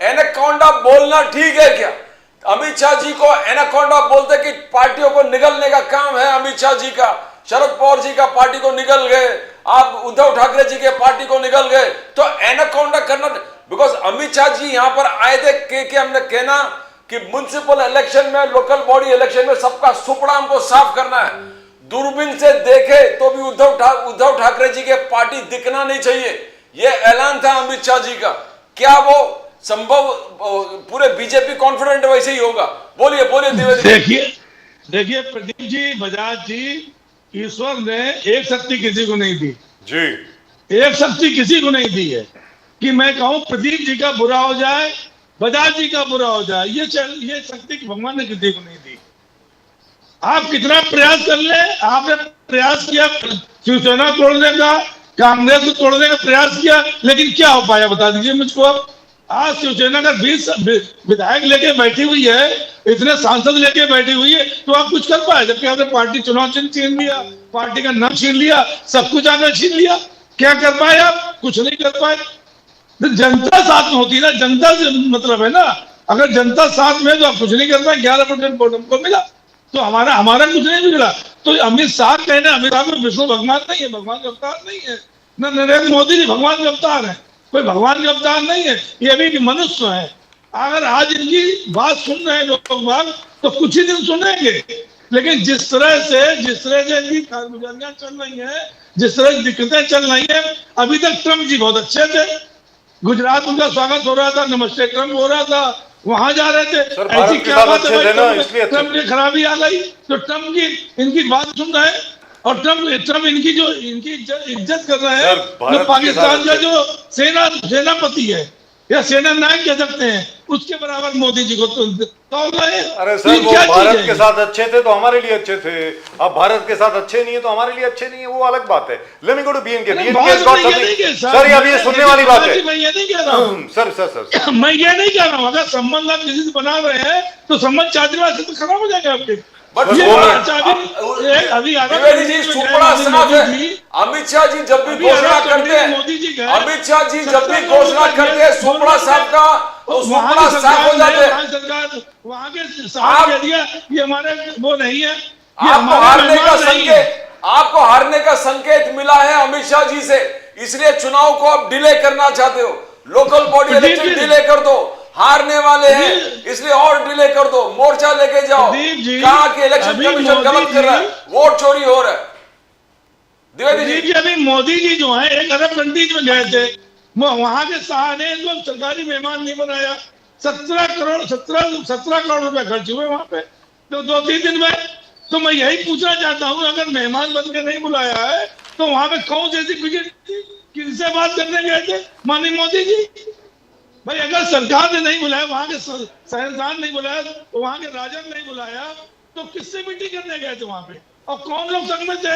एनाकोंडा बोलना ठीक है क्या? अमित शाह जी को एनाकोंडा बोलते कि पार्टियों को निगलने का काम है अमित शाह जी का, शरद पवार जी का पार्टी को निगल गए, आप उद्धव ठाकरे जी के पार्टी को निगल गए, तो एनाकोंडा करना, बिकॉज अमित शाह जी यहाँ पर आए थे कि हमने कहना कि म्युनिसिपल इलेक्शन में, लोकल बॉडी इलेक्शन में सबका सुपड़ा हमको साफ करना है। दूरबीन से देखे तो भी उद्धव ठाकरे जी के पार्टी दिखना नहीं चाहिए, ये ऐलान था अमित शाह जी का। क्या वो संभव, पूरे बीजेपी कॉन्फिडेंट वैसे ही होगा? बोलिए द्विवेदी। देखिए प्रदीप जी, बजाज जी, ईश्वर ने एक शक्ति किसी को नहीं दी जी, एक शक्ति किसी को नहीं दी है कि मैं कहूं प्रदीप जी का बुरा हो जाए, बजाज जी का बुरा हो जाए, ये शक्ति भगवान ने किसी को नहीं दी। आप कितना प्रयास कर ले, आपने प्रयास किया शिवसेना तोड़ने का, कांग्रेस को तोड़ने का प्रयास किया, लेकिन क्या हो पाया बता दीजिए मुझको। अब आज शिवसेना का 20 विधायक लेके बैठी हुई है, इतने सांसद लेके बैठी हुई है, तो आप कुछ कर पाए? जबकि आपने पार्टी चुनाव चिन्ह छीन लिया, पार्टी का नाम छीन लिया, सब कुछ आपने छीन लिया, क्या कर पाए आप? कुछ नहीं कर पाए। तो जनता साथ में होती ना, जनता से मतलब है ना, अगर जनता साथ में तो आप कुछ नहीं कर पाए। 11% वोट हमको मिला, तो हमारा कुछ नहीं बिगड़ा। तो अमित शाह कहना, अमित शाह में विष्णु भगवान नहीं है, भगवान का अवतार नहीं है, न नरेंद्र मोदी जी भगवान का अवतार है, कोई भगवान का अवतार नहीं है, ये भी मनुष्य है। अगर आज इनकी बात सुन रहे हैं लोग, तो कुछ ही दिन सुनेंगे, लेकिन जिस तरह से इनकी कारगुजारियां चल रही हैं, जिस तरह की दिक्कतें चल रही हैं, अभी तक ट्रम्प जी बहुत अच्छे थे, गुजरात उनका स्वागत हो रहा था, नमस्ते ट्रम्प हो रहा था, वहां जा रहे थे, ऐसी क्या बात है? ट्रम्प की खराबी आ गई तो ट्रम्प की इनकी बात सुन रहे हैं, और ट्रम्प इनकी इज्जत कर रहे हैं। जो पाकिस्तान का जो सेनापति है या सेना नायक कह सकते हैं, उसके बराबर मोदी जी को तौल रहे हैं। अरे सर, वो भारत के साथ अच्छे थे तो हमारे लिए अच्छे थे, अब भारत के साथ अच्छे नहीं है तो हमारे लिए अच्छे नहीं है, वो अलग बात है। Let me go to BNK. Sir अब ये सुनने वाली बात है। मैं ये नहीं कह रहा हूँ सर मैं ये नहीं कह रहा हूँ, अगर संबंध आप किसी से बना रहे हैं तो संबंध चाचीवाद से तो खराब हो जाएगा आपके। अभी द्विवेदी जी, सुपड़ा साफ है। अमित शाह जी जब भी घोषणा करते हैं, अमित शाह जी जब भी घोषणा करते हैं सुपड़ा साहब का, तो सुपड़ा साफ हो जाते हैं। सरकार वहाँ के साहब कह दिया ये हमारे वो नहीं है, आपको हारने का संकेत मिला है अमित शाह जी से, इसलिए चुनाव को आप डिले करना चाहते हो। लोकल बॉडी इलेक्शन डिले कर दो, हारने वाले हैं इसलिए और डिले कर दो, मोर्चा लेके जाओ। कहा कि इलेक्शन कमीशन गलत कर रहा है, वोट चोरी हो रहा है। द्विवेदी जी, अभी मोदी जी जो है एक अरब कंट्रीज में गए थे, वहां के शाह ने इनको सरकारी मेहमान नहीं बनाया, 17 करोड़ रुपए खर्च हुए वहां पे तो 2-3 दिन में। तो मैं यही पूछना चाहता हूँ, अगर मेहमान बन के नहीं बुलाया है तो वहां पे कौन सी विकेट थी, किनसे बात करने गए थे माननीय मोदी जी? भाई अगर सरकार ने नहीं बुलाया, वहां के शहनशाह नहीं बुलाया, तो वहां के राजा ने नहीं बुलाया, तो किससे मीटिंग करने गए थे वहां पे? और कौन लोग संग में थे?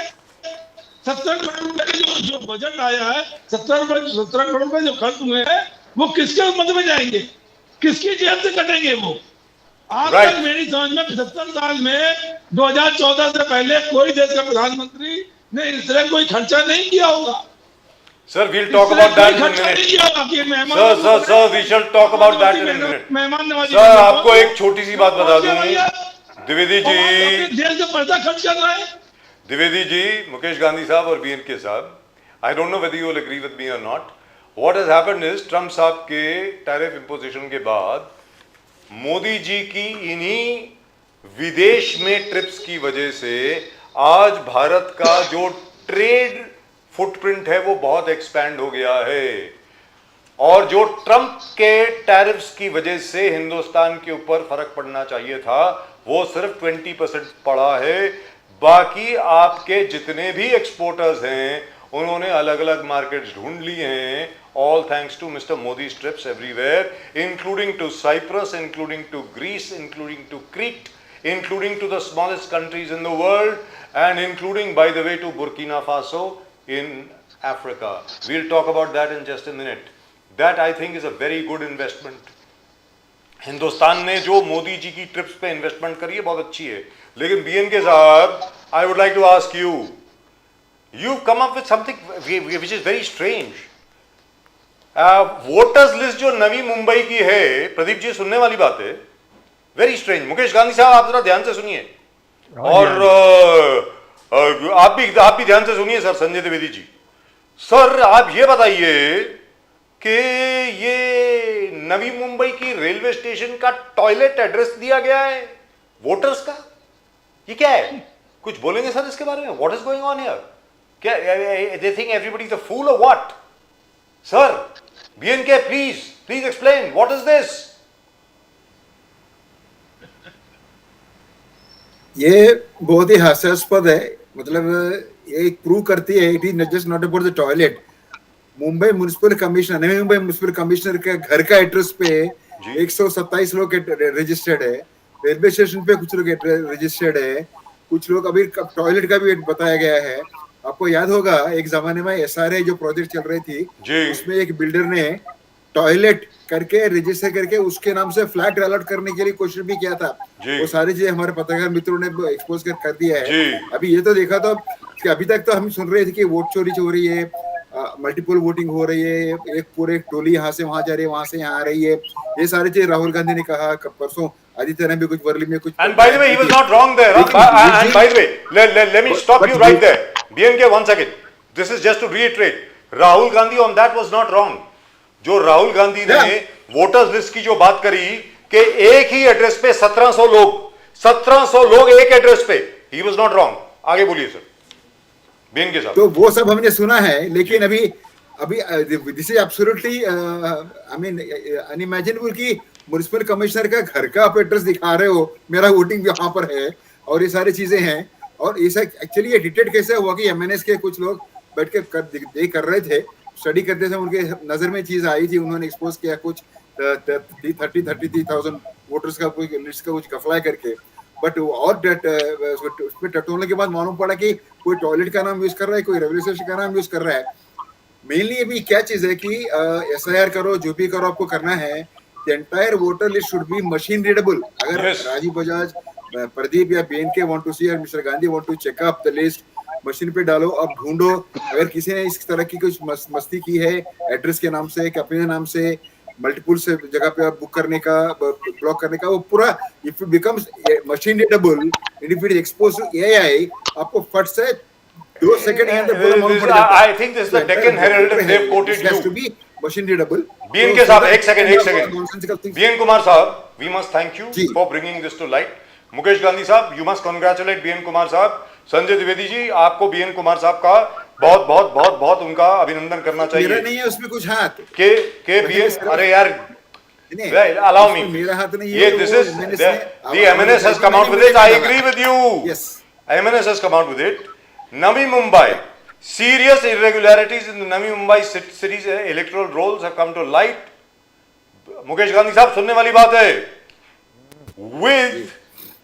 70 करोड़ रुपए जो बजट आया है, 17 करोड़ रुपए जो खर्च हुए हैं, वो किसके मद में जाएंगे, किसकी जेब से कटेंगे वो? आज Right. तक मेरी समझ में 75 साल में 2014 से पहले कोई देश का प्रधानमंत्री ने इस तरह कोई खर्चा नहीं किया होगा। Sir, we'll talk इस तरह about that कोई in a खर्चा नहीं minute. किया होगा कि मेहमान Sir, नवाजी sir, sir, we shall talk about that in a minute. मेहमान नवाजी सर करने आपको पहुंचे। एक छोटी सी बात बता दूं, भैया, द्विवेदी और अपने जी, देश का पैसा खर्च कर रहे हैं। द्विवेदी जी, मुकेश गांधी साहब और BNK साहब, I don't know whether you will agree with me और not. What has happened is Trump साहब के टैरिफ इंपोजिशन के बाद मोदी जी की इन्हीं विदेश में ट्रिप्स की वजह से आज भारत का जो ट्रेड फुटप्रिंट है वो बहुत एक्सपैंड हो गया है. और जो ट्रंप के टैरिफ्स की वजह से हिंदुस्तान के ऊपर फर्क पड़ना चाहिए था वो सिर्फ 20% पड़ा है. बाकी आपके जितने भी एक्सपोर्टर्स हैं उन्होंने अलग अलग मार्केट्स ढूंढ लिए हैं, all thanks to mister Modi trips everywhere, including to Cyprus, including to Greece, including to Crete, including to the smallest countries in the world, and including, by the way, to Burkina Faso in Africa. We'll talk about that in just a minute. That I think is a very good investment. Hindustan ने जो मोदी जी की trips पे investment करी है बहुत अच्छी है. लेकिन BNK साहब, I would like to ask you, you've come up with something which is very strange. Voters list जो नवी मुंबई की है, प्रदीप जी सुनने वाली बात है, वेरी स्ट्रेंज. मुकेश गांधी साहब आप जरा ध्यान से सुनिए, और आप भी ध्यान से सुनिए सर. संजय द्विवेदी जी, सर आप ये बताइए कि ये नवी मुंबई की रेलवे स्टेशन का टॉयलेट एड्रेस दिया गया है वोटर्स का, ये क्या है? कुछ बोलेंगे सर इसके बारे में? What is going on here? क्या they think everybody is a fool और what? Sir BNK please explain what is this. ये बहुत ही हास्यास्पद है. मतलब ये प्रूव करती है it is just not about the toilet. Mumbai municipal commissioner, Navi Mumbai municipal commissioner के घर का एड्रेस पे 127 लोग रजिस्टर्ड है. रेलवे स्टेशन पे कुछ लोग रजिस्टर्ड है, कुछ लोग अभी टॉयलेट का भी बताया गया है. आपको याद होगा एक जमाने में SRA जो प्रोजेक्ट चल रही थी उसमें एक बिल्डर ने टॉयलेट करके रजिस्टर करके उसके नाम से फ्लैट अलॉट करने के लिए कोशिश भी किया था. वो सारी चीजें हमारे पत्रकार मित्रों ने एक्सपोज कर दिया है. अभी ये तो देखा तो कि अभी तक तो हम सुन रहे थे कि वोट चोरी हो रही है, मल्टीपल वोटिंग हो रही है, एक पूरे टोली यहाँ से वहां जा रही है, वहां से यहाँ आ रही है. ये सारी चीजें राहुल गांधी ने कहा, परसों आदित्य ने भी कुछ वर्ली में कुछ. And by the way, he was not wrong there. And by the way, let me stop you right there. BNK, 1 second. This is just to reiterate. Rahul Gandhi on that was not wrong. जो राहुल गांधी ने voters list की जो बात करी कि एक ही address पे 1700 लोग एक एड्रेस पे, ही वाज नॉट रॉन्ग. आगे बोलिए सर BNK साहब. तो वो सब हमने सुना है, लेकिन अभी this is absolutely I mean unimaginable कि म्युनिसिपल कमिश्नर का घर का आप एड्रेस दिखा रहे हो, मेरा वोटिंग यहाँ पर है और ये सारी चीजें हैं. और ये एक्चुअली ये डिटेक्ट कैसे हुआ कि MNS के कुछ लोग बैठ के कर रहे थे, स्टडी करते थे, उनके नजर में चीज आई थी, उन्होंने एक्सपोज किया कुछ 33,000 वोटर्स का कोई लिस्ट का कुछ गफला करके. बट और उसमें टटोलने के बाद मालूम पड़ा कि कोई टॉयलेट का नाम यूज कर रहा है, कोई रेलवे स्टेशन का नाम यूज कर रहा है. मेनली अभी क्या चीज है कि SIR करो, जो भी करो, आपको करना है the entire voter list should be machine readable. अगर राजीव बजाज, प्रदीप या BNK वांट टू सी और mister Gandhi want to check up the list, machine पे डालो, अब ढूंढो. अगर किसी ने इस तरह की कुछ मस्ती की है एड्रेस के नाम से, अपने नाम से, मल्टीपल से जगह पे ब्लॉक करने का, वो पूरा if it becomes machine readable, if it is exposed to AI, आपको फट से 2 सेकंड के अंदर पूरा मालूम पड़ जाता है. I think this is the Deccan Herald and they've quoted you. It has to be machine readable. BNK साहब, एक सेकंड. BN कुमार साहब, we must thank you for bringing this to light. Mukesh Gandhi साहब, you must congratulate BN Kumar साहब. संजय द्विवेदी जी, आपको BN Kumar साहब का बहुत उनका अभिनंदन करना चाहिए. मेरा नहीं है उसमें कुछ हाथ के BN, अरे यार, allow me. मेरा हाथ नहीं है. This is the MNS has come out with it. I agree with you. Yes. MNS has come out with it. Navi Mumbai, serious irregularities in the Navi Mumbai city's electoral rolls have come to light. Mukesh Gandhi साहब, सुनने वाली बात है. With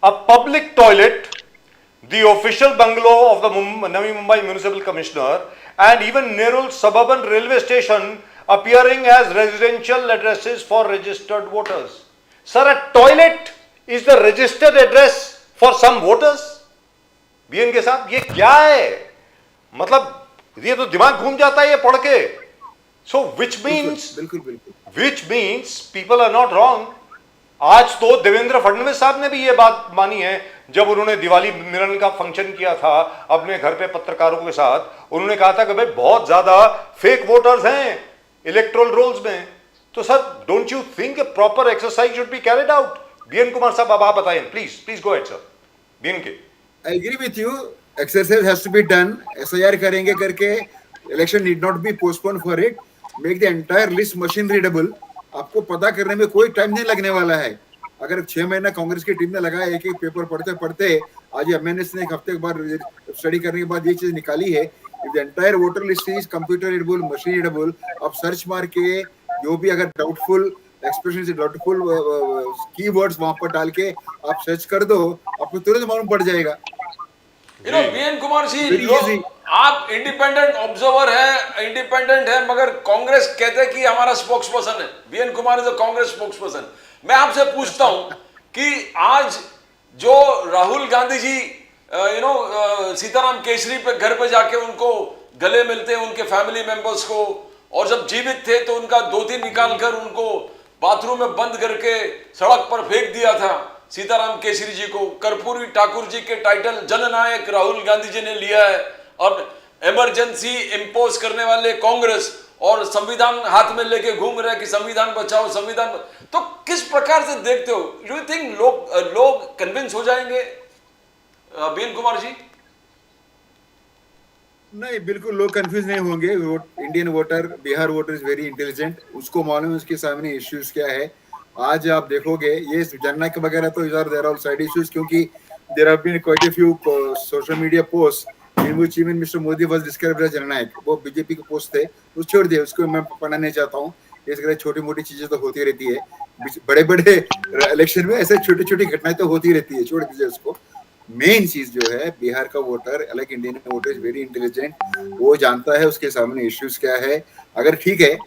a public toilet, the official bungalow of the Navi Mumbai Municipal Commissioner, and even Nerul Suburban Railway Station appearing as residential addresses for registered voters. Sir, a toilet is the registered address for some voters. BN के साथ ये क्या है? मतलब ये तो दिमाग घूम जाता है ये पढ़ के. So which means people are not wrong. आज तो देवेंद्र फडणवीस साहब ने भी ये बात मानी है जब उन्होंने दिवाली मिलन का फंक्शन किया था अपने घर पे पत्रकारों के साथ. उन्होंने कहा था कि भाई बहुत ज्यादा फेक वोटर्स हैं इलेक्टोरल रोल्स में. तो sir, don't you think a proper exercise should be carried out? BN Kumar साहब, अब आप बताएं please go ahead sir. BN K I agree with you. Exercise has to be done. SIR करेंगे करके election need not be postponed for it. Make the entire list machine readable. आपको पता करने में कोई टाइम नहीं लगने वाला है. अगर 6 महीना कांग्रेस की टीम ने लगाया एक एक पेपर पढ़ते पढ़ते, आज एमएनएस ने एक हफ्ते के बाद स्टडी करने के बाद ये चीज निकाली है. If the entire voter list is computer readable, machine readable, आप सर्च मार के जो भी अगर डाउटफुल एक्सप्रेशन से डाउटफुल कीवर्ड्स वहां पर डाल के आप सर्च कर दो, आपको तुरंत मालूम पड़ जाएगा. बीएन कुमार जी, आप इंडिपेंडेंट ऑब्जर्वर है, इंडिपेंडेंट है, मगर कांग्रेस कहते हैं कि हमारा स्पोक्स पर्सन है. BN Kumar is a Congress spokesperson. मैं आपसे पूछता हूं कि आज जो राहुल गांधी जी सीताराम केसरी पे घर पे जाके उनको गले मिलते हैं, उनके फैमिली मेंबर्स को, और जब जीवित थे तो उनका धोती निकाल कर उनको बाथरूम में बंद करके सड़क पर फेंक दिया था सीताराम केसरी जी को. कर्पूरी ठाकुर जी के टाइटल जननायक राहुल गांधी जी ने लिया है. अब इमरजेंसी इंपोज करने वाले कांग्रेस और संविधान हाथ में लेके घूम रहे हैं कि संविधान बचाओ, संविधान. तो किस प्रकार से देखते हो? डू यू थिंक लोग कन्विंस हो जाएंगे बीएन कुमार जी? नहीं, बिल्कुल लोग कंफ्यूज नहीं होंगे. Indian voter, Bihar voter is very intelligent. उसको मालूम है उसके सामने इश्यूज क्या है. आज आप देखोगे ये जननायक वगैरह तो इधर देयर आर साइड इश्यूज, क्योंकि there have been quite a few social media post in which even mister Modi was described as Jannayak. वो बीजेपी के पोस्ट थे, उस छोड़ दिए, उसको मैं पढ़ना नहीं चाहता हूँ. इस तरह छोटी मोटी चीजें तो होती रहती है. बड़े बड़े इलेक्शन में ऐसे छोटी छोटी घटनाएं तो होती रहती है, छोड़ दीजिए उसको. मेन चीज जो है, बिहार का voter like Indian voter is very intelligent. वो जानता है उसके सामने इश्यूज क्या है. अगर ठीक है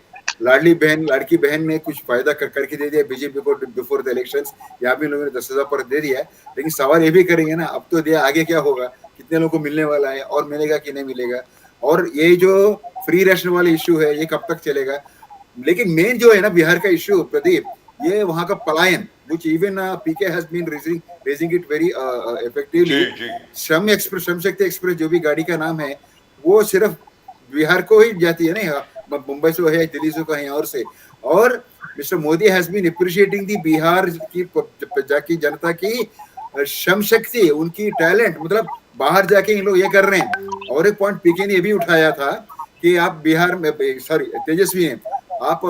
लड़की बहन ने कुछ फायदा करके दे दिया बीजेपी को बिफोर द इलेक्शंस, यहाँ भी लोगों ने 10,000 पर दे दिया, लेकिन सवाल ये भी करेंगे ना, अब तो दिया, आगे क्या होगा, कितने लोगों को मिलने वाला है, और मिलेगा कि नहीं मिलेगा, और ये जो फ्री रेशन वाला इश्यू है ये कब तक चलेगा. लेकिन मेन जो है ना बिहार का इश्यू प्रदीप, ये वहां का पलायन, which even PK has been raising it very effectively. Shram Shakti express जो भी गाड़ी का नाम है, वो सिर्फ बिहार को ही जाती है, नहीं मुंबई से है, दिल्ली से कहीं और से. और mister Modi has been appreciating the Bihar की जनता की श्रम शक्ति, उनकी टैलेंट. मतलब बाहर जाके इन लोग ये कर रहे हैं. और एक पॉइंट पीके ने ये भी उठाया था कि आप बिहार में, सॉरी तेजस्वी हैं, आप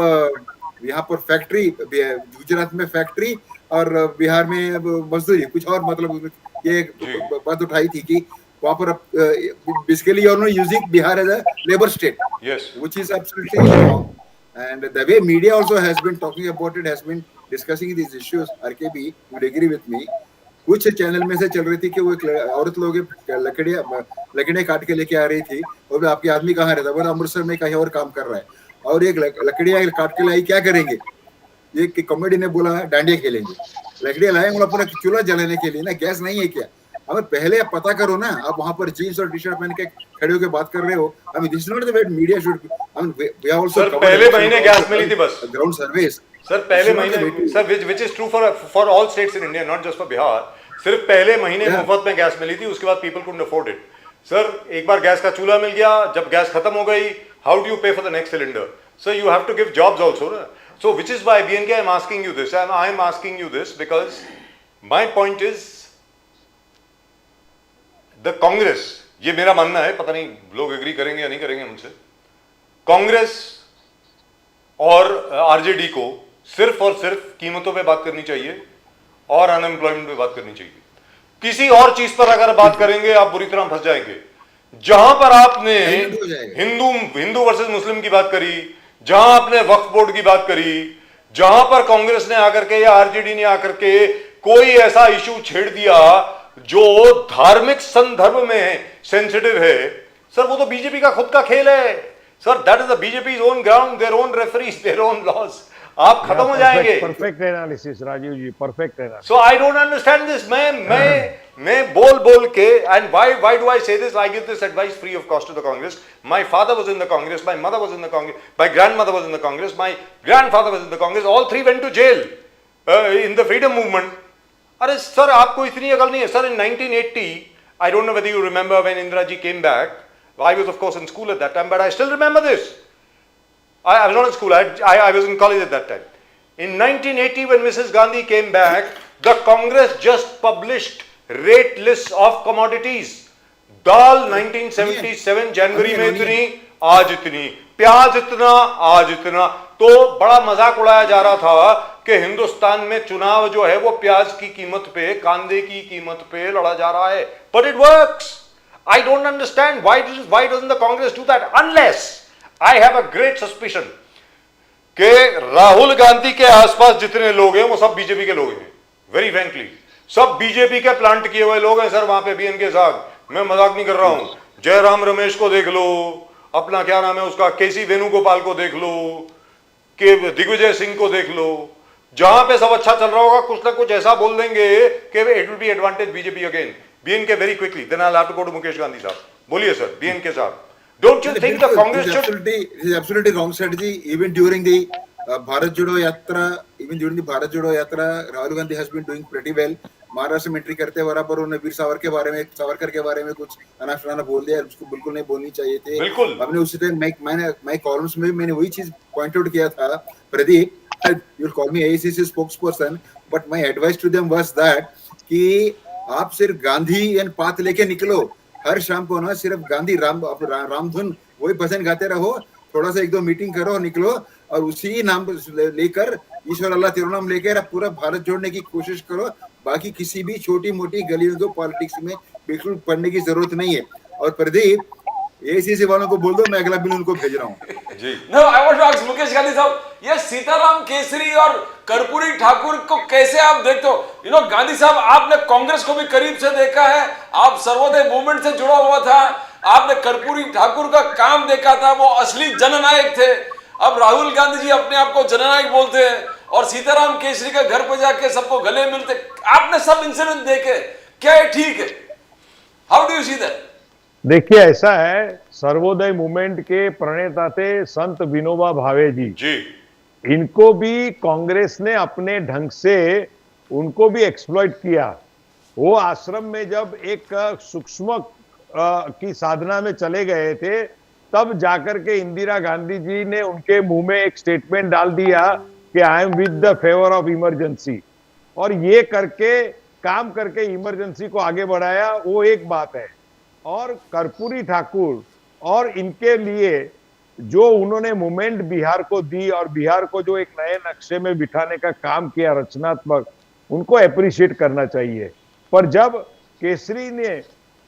यहाँ पर फैक्ट्री, गुजरात में फैक्ट्री और बिहार में मजदूरी, कुछ और, मतलब ये बात उठाई थी कि वहाँ पर basically you are using Bihar as a labour state, which is absolutely wrong. And the way media also has been talking about it, has been discussing these issues. RKB would agree with me. कुछ channel में से चल रही थी कि वो औरत लोग लकड़ियाँ काट के लेके आ रही थी, और आपके आदमी कहाँ रहता है, बोला अमृतसर में कहीं और काम कर रहा है, और एक लकड़ियाँ काट के लाई, क्या करेंगे. एक कॉमेडी ने बोला डांडिया खेलेंगे. लकड़ियाँ लाए बोला पूरा चूल्हा जलाने के लिए ना, गैस नहीं है क्या. हमें पहले आप पता करो ना, आप वहां पर जीन्स और टी शर्ट पहन के खड़े होकर बात कर रहे हो. I mean, this is not the way media should be. I mean, we have also sir पहले महीने गैस मिली थी बस, ग्राउंड सर्वेस. सर पहले महीने, sir which is true for all states in India, not just for Bihar. सिर्फ पहले महीने मुफ्त में गैस मिली थी, उसके बाद people couldn't afford it. Sir एक बार गैस का चूल्हा मिल गया, जब गैस खत्म हो गई, how do you pay for the next cylinder? So you have to give jobs also, na? So which is why BNK, I'm asking you this, and I'm asking you this because my point is the Congress, ये मेरा मानना है, पता नहीं लोग agree करेंगे या नहीं करेंगे मुझसे, कांग्रेस और आरजेडी को सिर्फ और सिर्फ कीमतों पे बात करनी चाहिए और अनएम्प्लॉयमेंट पे बात करनी चाहिए. किसी और चीज पर अगर बात करेंगे आप बुरी तरह फंस जाएंगे. जहां पर आपने हिंदू वर्सेस मुस्लिम की बात करी, जहां आपने वक्फ बोर्ड की बात करी, जहां पर कांग्रेस ने आकर के या आरजेडी ने आकर के कोई ऐसा इशू छेड़ दिया जो धार्मिक संदर्भ में सेंसिटिव है, सर वो तो बीजेपी का खुद का खेल है. Sir that is the BJP's own ground, their own referees, their own laws. आप खत्म हो जाएंगे। Perfect analysis Rajiv ji, perfect analysis. So I don't understand this. मैं बोल के, and why do I say this? I give this advice free of cost to the Congress. My father was in the Congress, my mother was in the Congress, my grandmother was in the Congress, my grandfather was in the Congress. All three went to jail in the freedom movement. अरे sir आपको इतनी अकल नहीं है sir. In 1980, I don't know whether you remember when Indira ji came back. I was of course in school at that time, but I still remember this. I was not in school. I was in college at that time. In 1980, when Mrs. Gandhi came back, the Congress just published rate lists of commodities. दाल 1977 जनवरी में इतनी, आज इतनी, प्याज इतना, आज इतना। तो बड़ा मजाक उड़ाया जा रहा था कि हिंदुस्तान में चुनाव जो है वो प्याज की कीमत पे, कांदे की कीमत पे लड़ा जा रहा है। But it works. I don't understand why doesn't the Congress do that unless I have a great suspicion कि राहुल गांधी के आसपास जितने लोग हैं वो सब बीजेपी के लोग हैं। वेरी फ्रैंकली सब बीजेपी के प्लांट किए हुए लोग हैं सर वहां पे बीएन के साथ। मैं मजाक नहीं कर रहा हूं। जयराम रमेश को देख लो, अपना क्या नाम है उसका, केसी वेणुगोपाल को देख लो, कि दिग्विजय सिंह को देख लो। जहां पे सब अच्छा चल रहा होगा कुछ ना कुछ ऐसा बोल देंगे कि it will be advantage BJP again. BNK very quickly, then I will have to go to Mukesh Gandhi साहब। बोलिए सर बीएनके साहब, don't you think the Congress should? This is absolutely wrong strategy. Even during the Bharat Jodo Yatra, Rahul Gandhi has been doing pretty well. Maharashtra में entry करते बराबर उन्होंने वीर सावरकर के बारे में कुछ अनाप-शनाप बोल दिया, उसको बिल्कुल नहीं बोलनी चाहिए थे। बिल्कुल। हमने उसी टाइम मैं कॉलम्स में मैंने वही चीज पॉइंट आउट किया था। Pradeep, you will call me AICC spokesperson, but my advice to them was that कि आप सिर्फ गांधी एंड पाथ लेके निकलो। हर शाम को ना सिर्फ गांधी रामधुन वही भजन गाते रहो, थोड़ा सा एक दो मीटिंग करो और निकलो, और उसी नाम लेकर ईश्वर अल्लाह तेरा नाम लेकर पूरा भारत जोड़ने की कोशिश करो। बाकी किसी भी छोटी मोटी गलियों को पॉलिटिक्स में बिल्कुल पढ़ने की जरूरत नहीं है। और प्रदीप, एसीसी वालों को बोल दो मैं अगला बिल उनको भेज रहा हूँ। जी। No, I want to ask Mukesh Gandhi साहब, ये सीताराम केसरी और कर्पूरी ठाकुर को कैसे आप देखते हो? गांधी साहब, आपने कांग्रेस को भी करीब से देखा है, आप सर्वोदय मूवमेंट से जुड़ा हुआ था, आपने कर्पूरी ठाकुर का काम देखा था, वो असली जननायक थे। अब राहुल गांधी जी अपने आप को जननायक बोलते हैं और सीताराम केसरी के घर पे जाके सबको गले मिलते। आपने सब इंसिडेंट देखे, क्या ये ठीक है? How do you see that? देखिए ऐसा है, सर्वोदय मूवमेंट के प्रणेता थे संत विनोबा भावे जी। इनको भी कांग्रेस ने अपने ढंग से उनको भी एक्सप्लॉइट किया। वो आश्रम में जब एक सूक्ष्म की साधना में चले गए थे, तब जाकर के इंदिरा गांधी जी ने उनके मुंह में एक स्टेटमेंट डाल दिया कि I am with the favour of emergency, और ये करके काम करके इमरजेंसी को आगे बढ़ाया। वो एक बात है। और कर्पूरी ठाकुर और इनके लिए जो उन्होंने मूवमेंट बिहार को दी और बिहार को जो एक नए नक्शे में बिठाने का काम किया रचनात्मक, उनको अप्रिशिएट करना चाहिए। पर जब केसरी ने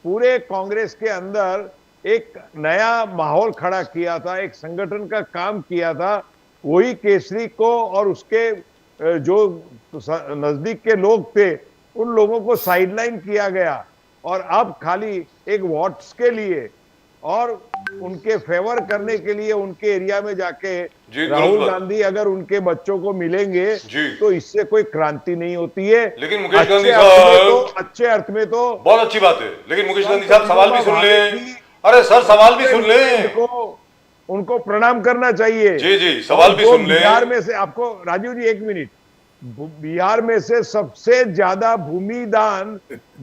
पूरे कांग्रेस के अंदर एक नया माहौल खड़ा किया था, एक संगठन का काम किया था, वही केसरी को और उसके जो नजदीक के लोग थे उन लोगों को साइडलाइन किया गया, और अब खाली एक वोट्स के लिए और उनके फेवर करने के लिए उनके एरिया में जाके राहुल गांधी अगर उनके बच्चों को मिलेंगे तो इससे कोई क्रांति नहीं होती है। लेकिन मुकेश गांधी साहब, अच्छे अर्थ में तो बहुत अच्छी बात है, लेकिन मुकेश गांधी साहब सवाल भी सुन ले। अरे सर सवाल भी सुन ले, उनको प्रणाम करना चाहिए। जी सवाल भी सुन ले। बिहार में से आपको राजीव जी, एक मिनट, बिहार में से सबसे ज्यादा भूमि दान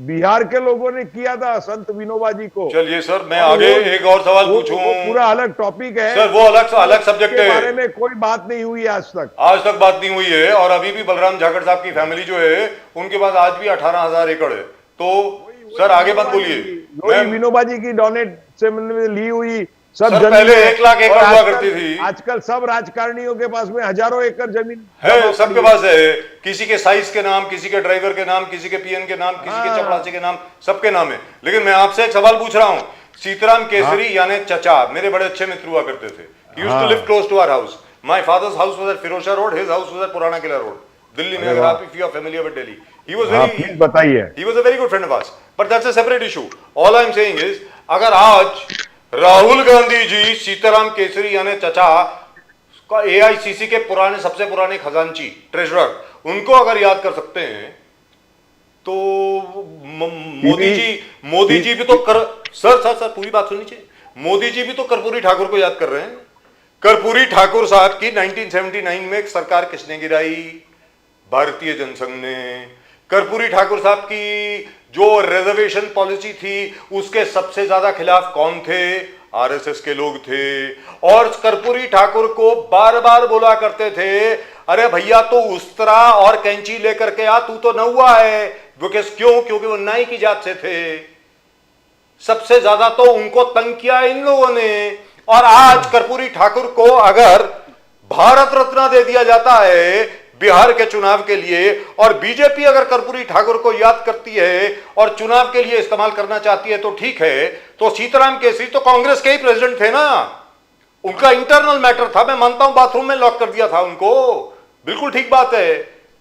बिहार के लोगों ने किया था संत विनोबा जी को। चलिए सर, मैं आगे एक और सवाल पूछूं। पूरा अलग टॉपिक है सर, वो अलग सब्जेक्ट है, बारे में कोई बात नहीं हुई आज तक बात नहीं हुई है। और अभी भी बलराम जाखड़ साहब की फैमिली जो है उनके पास आज भी 18,000 एकड़ है। तो सर आगे मत बोलिए। विनोबा जी की डोनेट से ली हुई सब सर पहले 1 लाख एकड़ हुआ करती थी। आजकल सब राजकारणियों के पास में हजारों एकड़ जमीन है, सबके पास है। किसी के साइज के नाम, किसी के ड्राइवर के नाम, किसी के पीएन के नाम, किसी के चपरासी के नाम, सबके नाम है। लेकिन मैं आपसे एक सवाल पूछ रहा हूँ। सीताराम केसरी यानी चचा मेरे बड़े अच्छे मित्र हुआ करते थे। He used to live close to our house. My father's house was at Firozshah Road. His house was at पुराना किला रोड, दिल्ली में। अगर आप, if you are familiar with Delhi, he was very, बताइए, he was a very good friend of ours. But that's a separate issue. All I'm saying is, अगर आज राहुल गांधी जी सीताराम केसरी यानी चचा AICC के सबसे पुराने खजांची ट्रेजरर, उनको अगर याद कर सकते हैं तो मोदी जी भी तो सर पूरी बात सुननी चाहिए। मोदी जी भी तो कर्पूरी ठाकुर को याद कर रहे हैं। कर्पूरी ठाकुर साहब की 1979 में सरकार किसने गिराई? भारतीय जनसंघ ने। कर्पूरी ठाकुर साहब की जो रिजर्वेशन पॉलिसी थी उसके सबसे ज्यादा खिलाफ कौन थे? आरएसएस के लोग थे। और कर्पूरी ठाकुर को बार बार बोला करते थे, अरे भैया तो उस्तरा और कैंची लेकर के आ, तू तो नौआ है। क्योंकि वो नाई की जात से थे। सबसे ज्यादा तो उनको तंग किया इन लोगों ने। और आज कर्पूरी ठाकुर को अगर भारत रत्न दे दिया जाता है बिहार के चुनाव के लिए, और बीजेपी अगर कर्पूरी ठाकुर को याद करती है और चुनाव के लिए इस्तेमाल करना चाहती है तो ठीक है। तो सीताराम केसरी तो कांग्रेस के ही प्रेसिडेंट थे ना, उनका इंटरनल मैटर था। मैं मानता हूं बाथरूम में लॉक कर दिया था उनको, बिल्कुल ठीक बात है।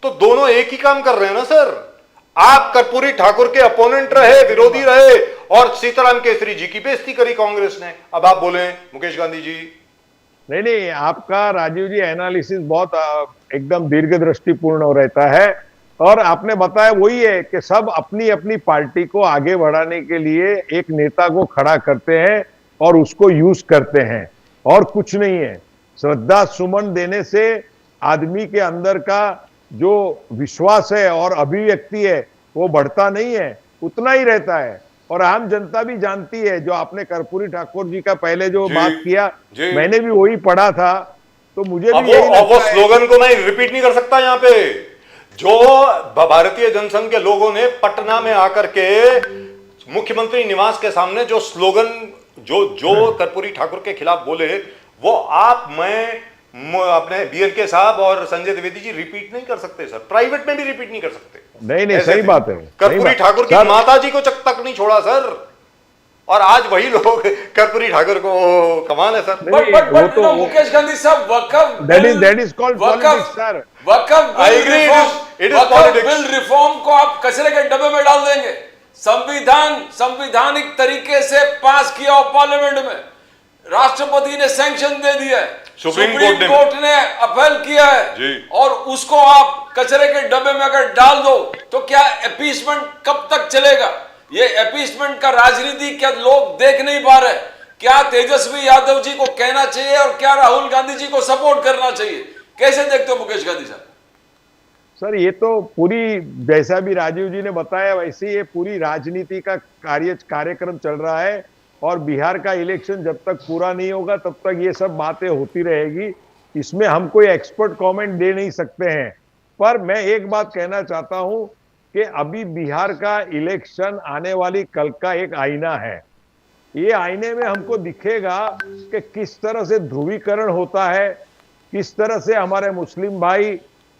तो दोनों एक ही काम कर रहे हैं ना सर। आप कर्पूरी ठाकुर के अपोनेंट रहे, विरोधी रहे, और सीताराम केसरी जी की बेइज्जती करी कांग्रेस ने। अब आप बोले मुकेश गांधी जी। नहीं, आपका राजीव जी एनालिसिस बहुत एकदम दीर्घदृष्टिपूर्ण हो रहता है। और आपने बताया वही है कि सब अपनी अपनी पार्टी को आगे बढ़ाने के लिए एक नेता को खड़ा करते हैं और उसको यूज करते हैं, और कुछ नहीं है। श्रद्धा सुमन देने से आदमी के अंदर का जो विश्वास है और अभिव्यक्ति है वो बढ़ता नहीं है, उतना ही रहता है। और आम जनता भी जानती है। जो आपने कर्पूरी ठाकुर जी का पहले जो बात किया, मैंने भी वही पढ़ा था, तो मुझे भी यही लगता वो स्लोगन को मैं रिपीट नहीं कर सकता यहाँ पे। जो भारतीय जनसंघ के लोगों ने पटना में आकर के मुख्यमंत्री निवास के सामने जो स्लोगन जो कर्पूरी ठाकुर के खिलाफ बोले, वो आप मैं अपने बीएलके साहब और संजय द्विवेदी जी रिपीट नहीं कर सकते सर। प्राइवेट में भी रिपीट नहीं कर सकते। नहीं, सही बात है। कर्पूरी ठाकुर की माता जी को तक नहीं छोड़ा सर, और आज वही लोग कर्पूरी ठाकुर को, कमाल है सर। बट मुकेश गांधी साहब, that is called politics, sir. Bill reform को आप कचरे के डब्बे में डाल देंगे। संविधानिक तरीके से पास किया हो पार्लियामेंट में, राष्ट्रपति ने सैंक्शन दे दिया है, सुप्रीम कोर्ट ने अपील किया है, और उसको आप कचरे के डब्बे में अगर डाल दो तो क्या अपीसमेंट कब तक चलेगा? ये अपीसमेंट का राजनीति क्या लोग देख नहीं पा रहे? क्या तेजस्वी यादव जी को कहना चाहिए और क्या राहुल गांधी जी को सपोर्ट करना चाहिए? कैसे देखते हो मुकेश गांधी साहब? सर, ये तो पूरी, जैसा भी राजीव जी ने बताया वैसे ये पूरी राजनीति का कार्यक्रम चल रहा है। और बिहार का इलेक्शन जब तक पूरा नहीं होगा तब तक ये सब बातें होती रहेगी। इसमें हम कोई एक्सपर्ट कमेंट दे नहीं सकते हैं। पर मैं एक बात कहना चाहता हूं कि अभी बिहार का इलेक्शन आने वाली कल का एक आईना है। ये आईने में हमको दिखेगा कि किस तरह से ध्रुवीकरण होता है, किस तरह से हमारे मुस्लिम भाई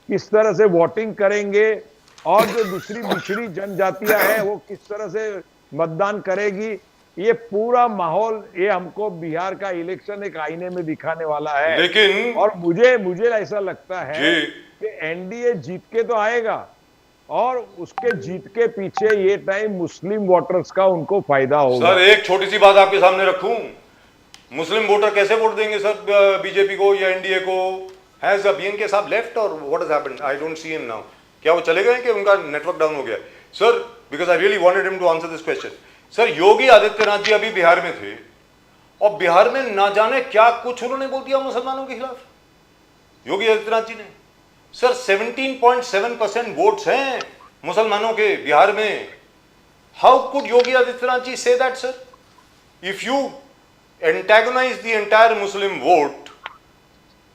किस तरह से वोटिंग करेंगे, और जो दूसरी पिछड़ी जनजातियां हैं वो किस तरह से मतदान करेगी। ये पूरा माहौल ये हमको बिहार का इलेक्शन एक आईने में दिखाने वाला है। लेकिन और मुझे ऐसा लगता है कि एनडीए जीत के तो आएगा, और उसके जीत के पीछे ये टाइम मुस्लिम वोटर्स का उनको फायदा होगा। सर, एक छोटी सी बात आपके सामने रखूं, मुस्लिम वोटर कैसे वोट देंगे सर बीजेपी को या एनडीए को? हैज बीएनके साहब लेफ्ट और what has happened? I don't see him now. क्या वो चले गए कि उनका नेटवर्क डाउन हो गया? Sir, because I really wanted him to answer this question. Sir, Yogi Adityanath ji अभी बिहार में थे, और बिहार में ना जाने क्या कुछ उन्होंने बोल दिया मुसलमानों के खिलाफ, योगी आदित्यनाथ जी ने। सर, 17.7% वोट्स हैं मुसलमानों के बिहार में। How could Yogi Adityanath ji say that sir? If you antagonise the entire Muslim vote,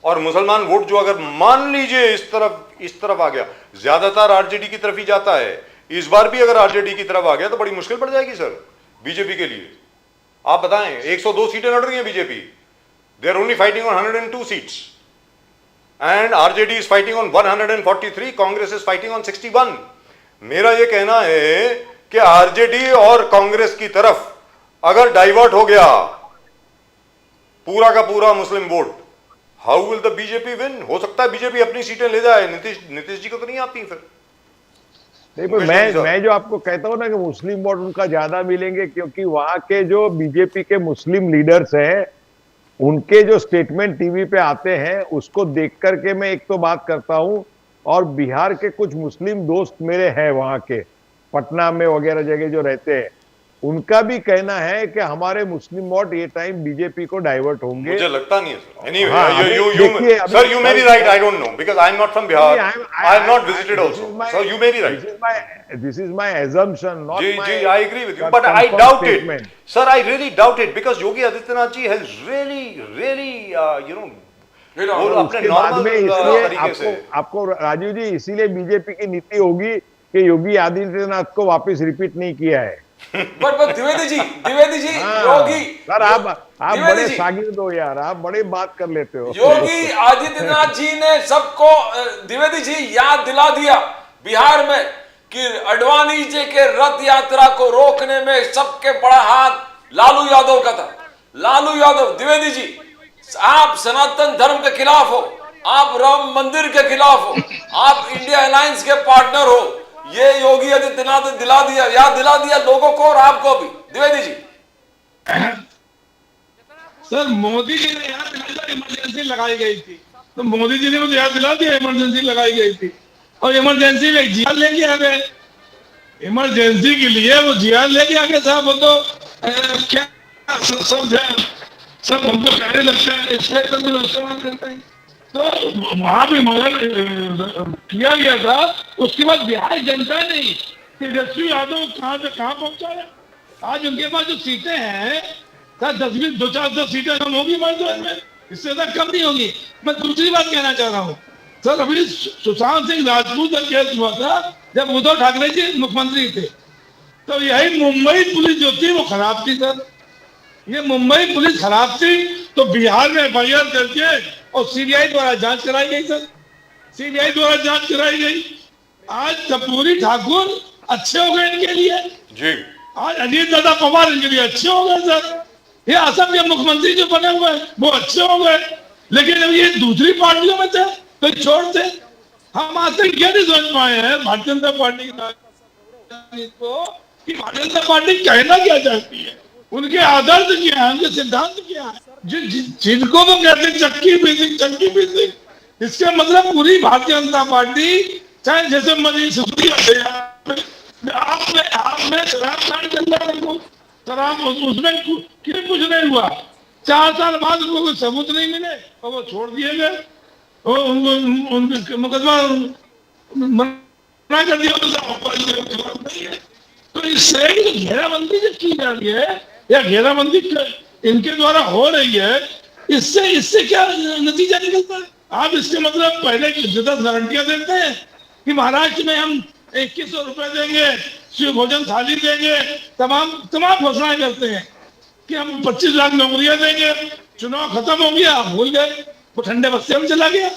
और मुसलमान वोट जो अगर मान लीजिए इस तरफ आ गया, ज्यादातर आरजेडी की तरफ ही जाता है, इस बार भी अगर आरजेडी की तरफ आ गया तो बड़ी मुश्किल पड़ जाएगी सर बीजेपी के लिए। आप बताएं, 102 सीटें लड़ रही हैं BJP, they are only fighting on 102 seats, and RJD is fighting on 143, Congress is fighting on 61। मेरा यह कहना है कि आरजेडी और कांग्रेस की तरफ अगर डाइवर्ट हो गया पूरा का पूरा Muslim vote, how will the BJP win? हो सकता है बीजेपी अपनी सीटें ले जाए, नीतीश जी को तो नहीं आती फिर। नहीं, पर मैं जो आपको कहता हूं ना कि मुस्लिम वोट उनका ज्यादा मिलेंगे, क्योंकि वहां के जो बीजेपी के मुस्लिम लीडर्स हैं उनके जो स्टेटमेंट टीवी पे आते हैं उसको देख करके मैं एक तो बात करता हूं, और बिहार के कुछ मुस्लिम दोस्त मेरे हैं वहां के, पटना में वगैरह जगह जो रहते हैं, उनका भी कहना है कि हमारे मुस्लिम वोट ये टाइम बीजेपी को डाइवर्ट होंगे। मुझे लगता नहीं है सर। Anyway, हाँ, देखिए, अभी- sir, you may be right. I don't know because I'm not from Bihar. I have not visited this also. is my- So you may be right. This is my assumption, not ji my ji, I agree with you, but I confirmed doubt statement. it, sir. I really doubt it because Yogi Adityanath ji has really, you know, Hit on. वो But अपने उसके बाद normal में इसलिए तरीके से आपको राजीव जी, इसीलिए बीजेपी की नीति होगी कि योगी आदित्यनाथ को वापस रिपीट नहीं किया है। द्विवेदी जी, हाँ, योगी सर आप द्विवेदी बड़े जी, शागिर्द हो यार, आप बड़े बात कर लेते हो। योगी आदित्यनाथ जी ने सबको द्विवेदी जी याद दिला दिया बिहार में कि अडवाणी जी के रथ यात्रा को रोकने में सबके बड़ा हाथ लालू यादव का था। लालू यादव, द्विवेदी जी, आप सनातन धर्म के खिलाफ हो, आप राम मंदिर के खिलाफ हो, आप इंडिया अलायंस के पार्टनर हो। ये योगी आदित्यनाथ ने दिला दिया, याद दिला दिया लोगों को और आपको भी। द्विवेदी जी, सर मोदी जी ने याद दिलाया इमरजेंसी लगाई गई थी, तो मोदी जी ने मुझे याद दिला दिया इमरजेंसी लगाई गई थी, और इमरजेंसी में जियाद लेके आ गए। इमरजेंसी के लिए वो जियाद लेके आ गए साहब। वो तो क्या सब हमको कहने लगता है, इसलिए तो भी इस्तेमाल करते हैं। तो वहां भी मगर किया गया था। उसके बाद बिहार जनता ने तेजस्वी यादव कहाँ से कहाँ पहुंचाया। आज उनके पास जो सीटें हैं सर, 10 दो चार 10 सीटें कम होगी मर्दों में, इससे ज्यादा कम नहीं होगी। मैं दूसरी बात कहना चाह रहा हूँ सर, अभी सुशांत सिंह राजपूत का केस हुआ था जब उद्धव ठाकरे जी मुख्यमंत्री थे, तो यही मुंबई पुलिस जो थी वो खराब थी सर। ये मुंबई पुलिस खराब थी तो बिहार में FIR करके और CBI द्वारा जांच कराई गई सर। CBI द्वारा जांच कराई गई। आज कर्पूरी ठाकुर अच्छे हो गए इनके लिए, जी आज अजीत दादा पवार इनके लिए अच्छे हो गए सर। ये असम के मुख्यमंत्री जो बने हुए हैं वो अच्छे हो गए, लेकिन अब ये दूसरी पार्टियों में थे तो छोड़ते। हम आज तक ये नहीं समझ पाए हैं भारतीय जनता पार्टी की राजनीति को कि भारतीय जनता पार्टी कहना क्या चाहती है, उनके आदर्श क्या है, उनके सिद्धांत क्या है। जिनको वो कहते हैं चक्की पीसिंग, इसका मतलब पूरी भारतीय जनता पार्टी, चाहे जैसे मरीज आप में शराब कांड चल रहा है, शराब उसमें कुछ नहीं हुआ। 4 साल बाद उनको कोई सबूत नहीं मिले और वो छोड़ दिए गए, और उनको मुकदमा मना कर दिया। तो इससे घेराबंदी जो की जा रही है या घेराबंदी इनके द्वारा हो रही है, इससे क्या नतीजा निकलता है। आप इसके मतलब पहले 10 गारंटियां देते हैं कि महाराष्ट्र में हम 2100 रुपए देंगे, शिव भोजन थाली देंगे, तमाम घोषणाएं करते हैं कि हम 25 लाख नौकरियां देंगे। चुनाव खत्म हो गया, आप भूल गए, वो ठंडे बस्ते में चला गया।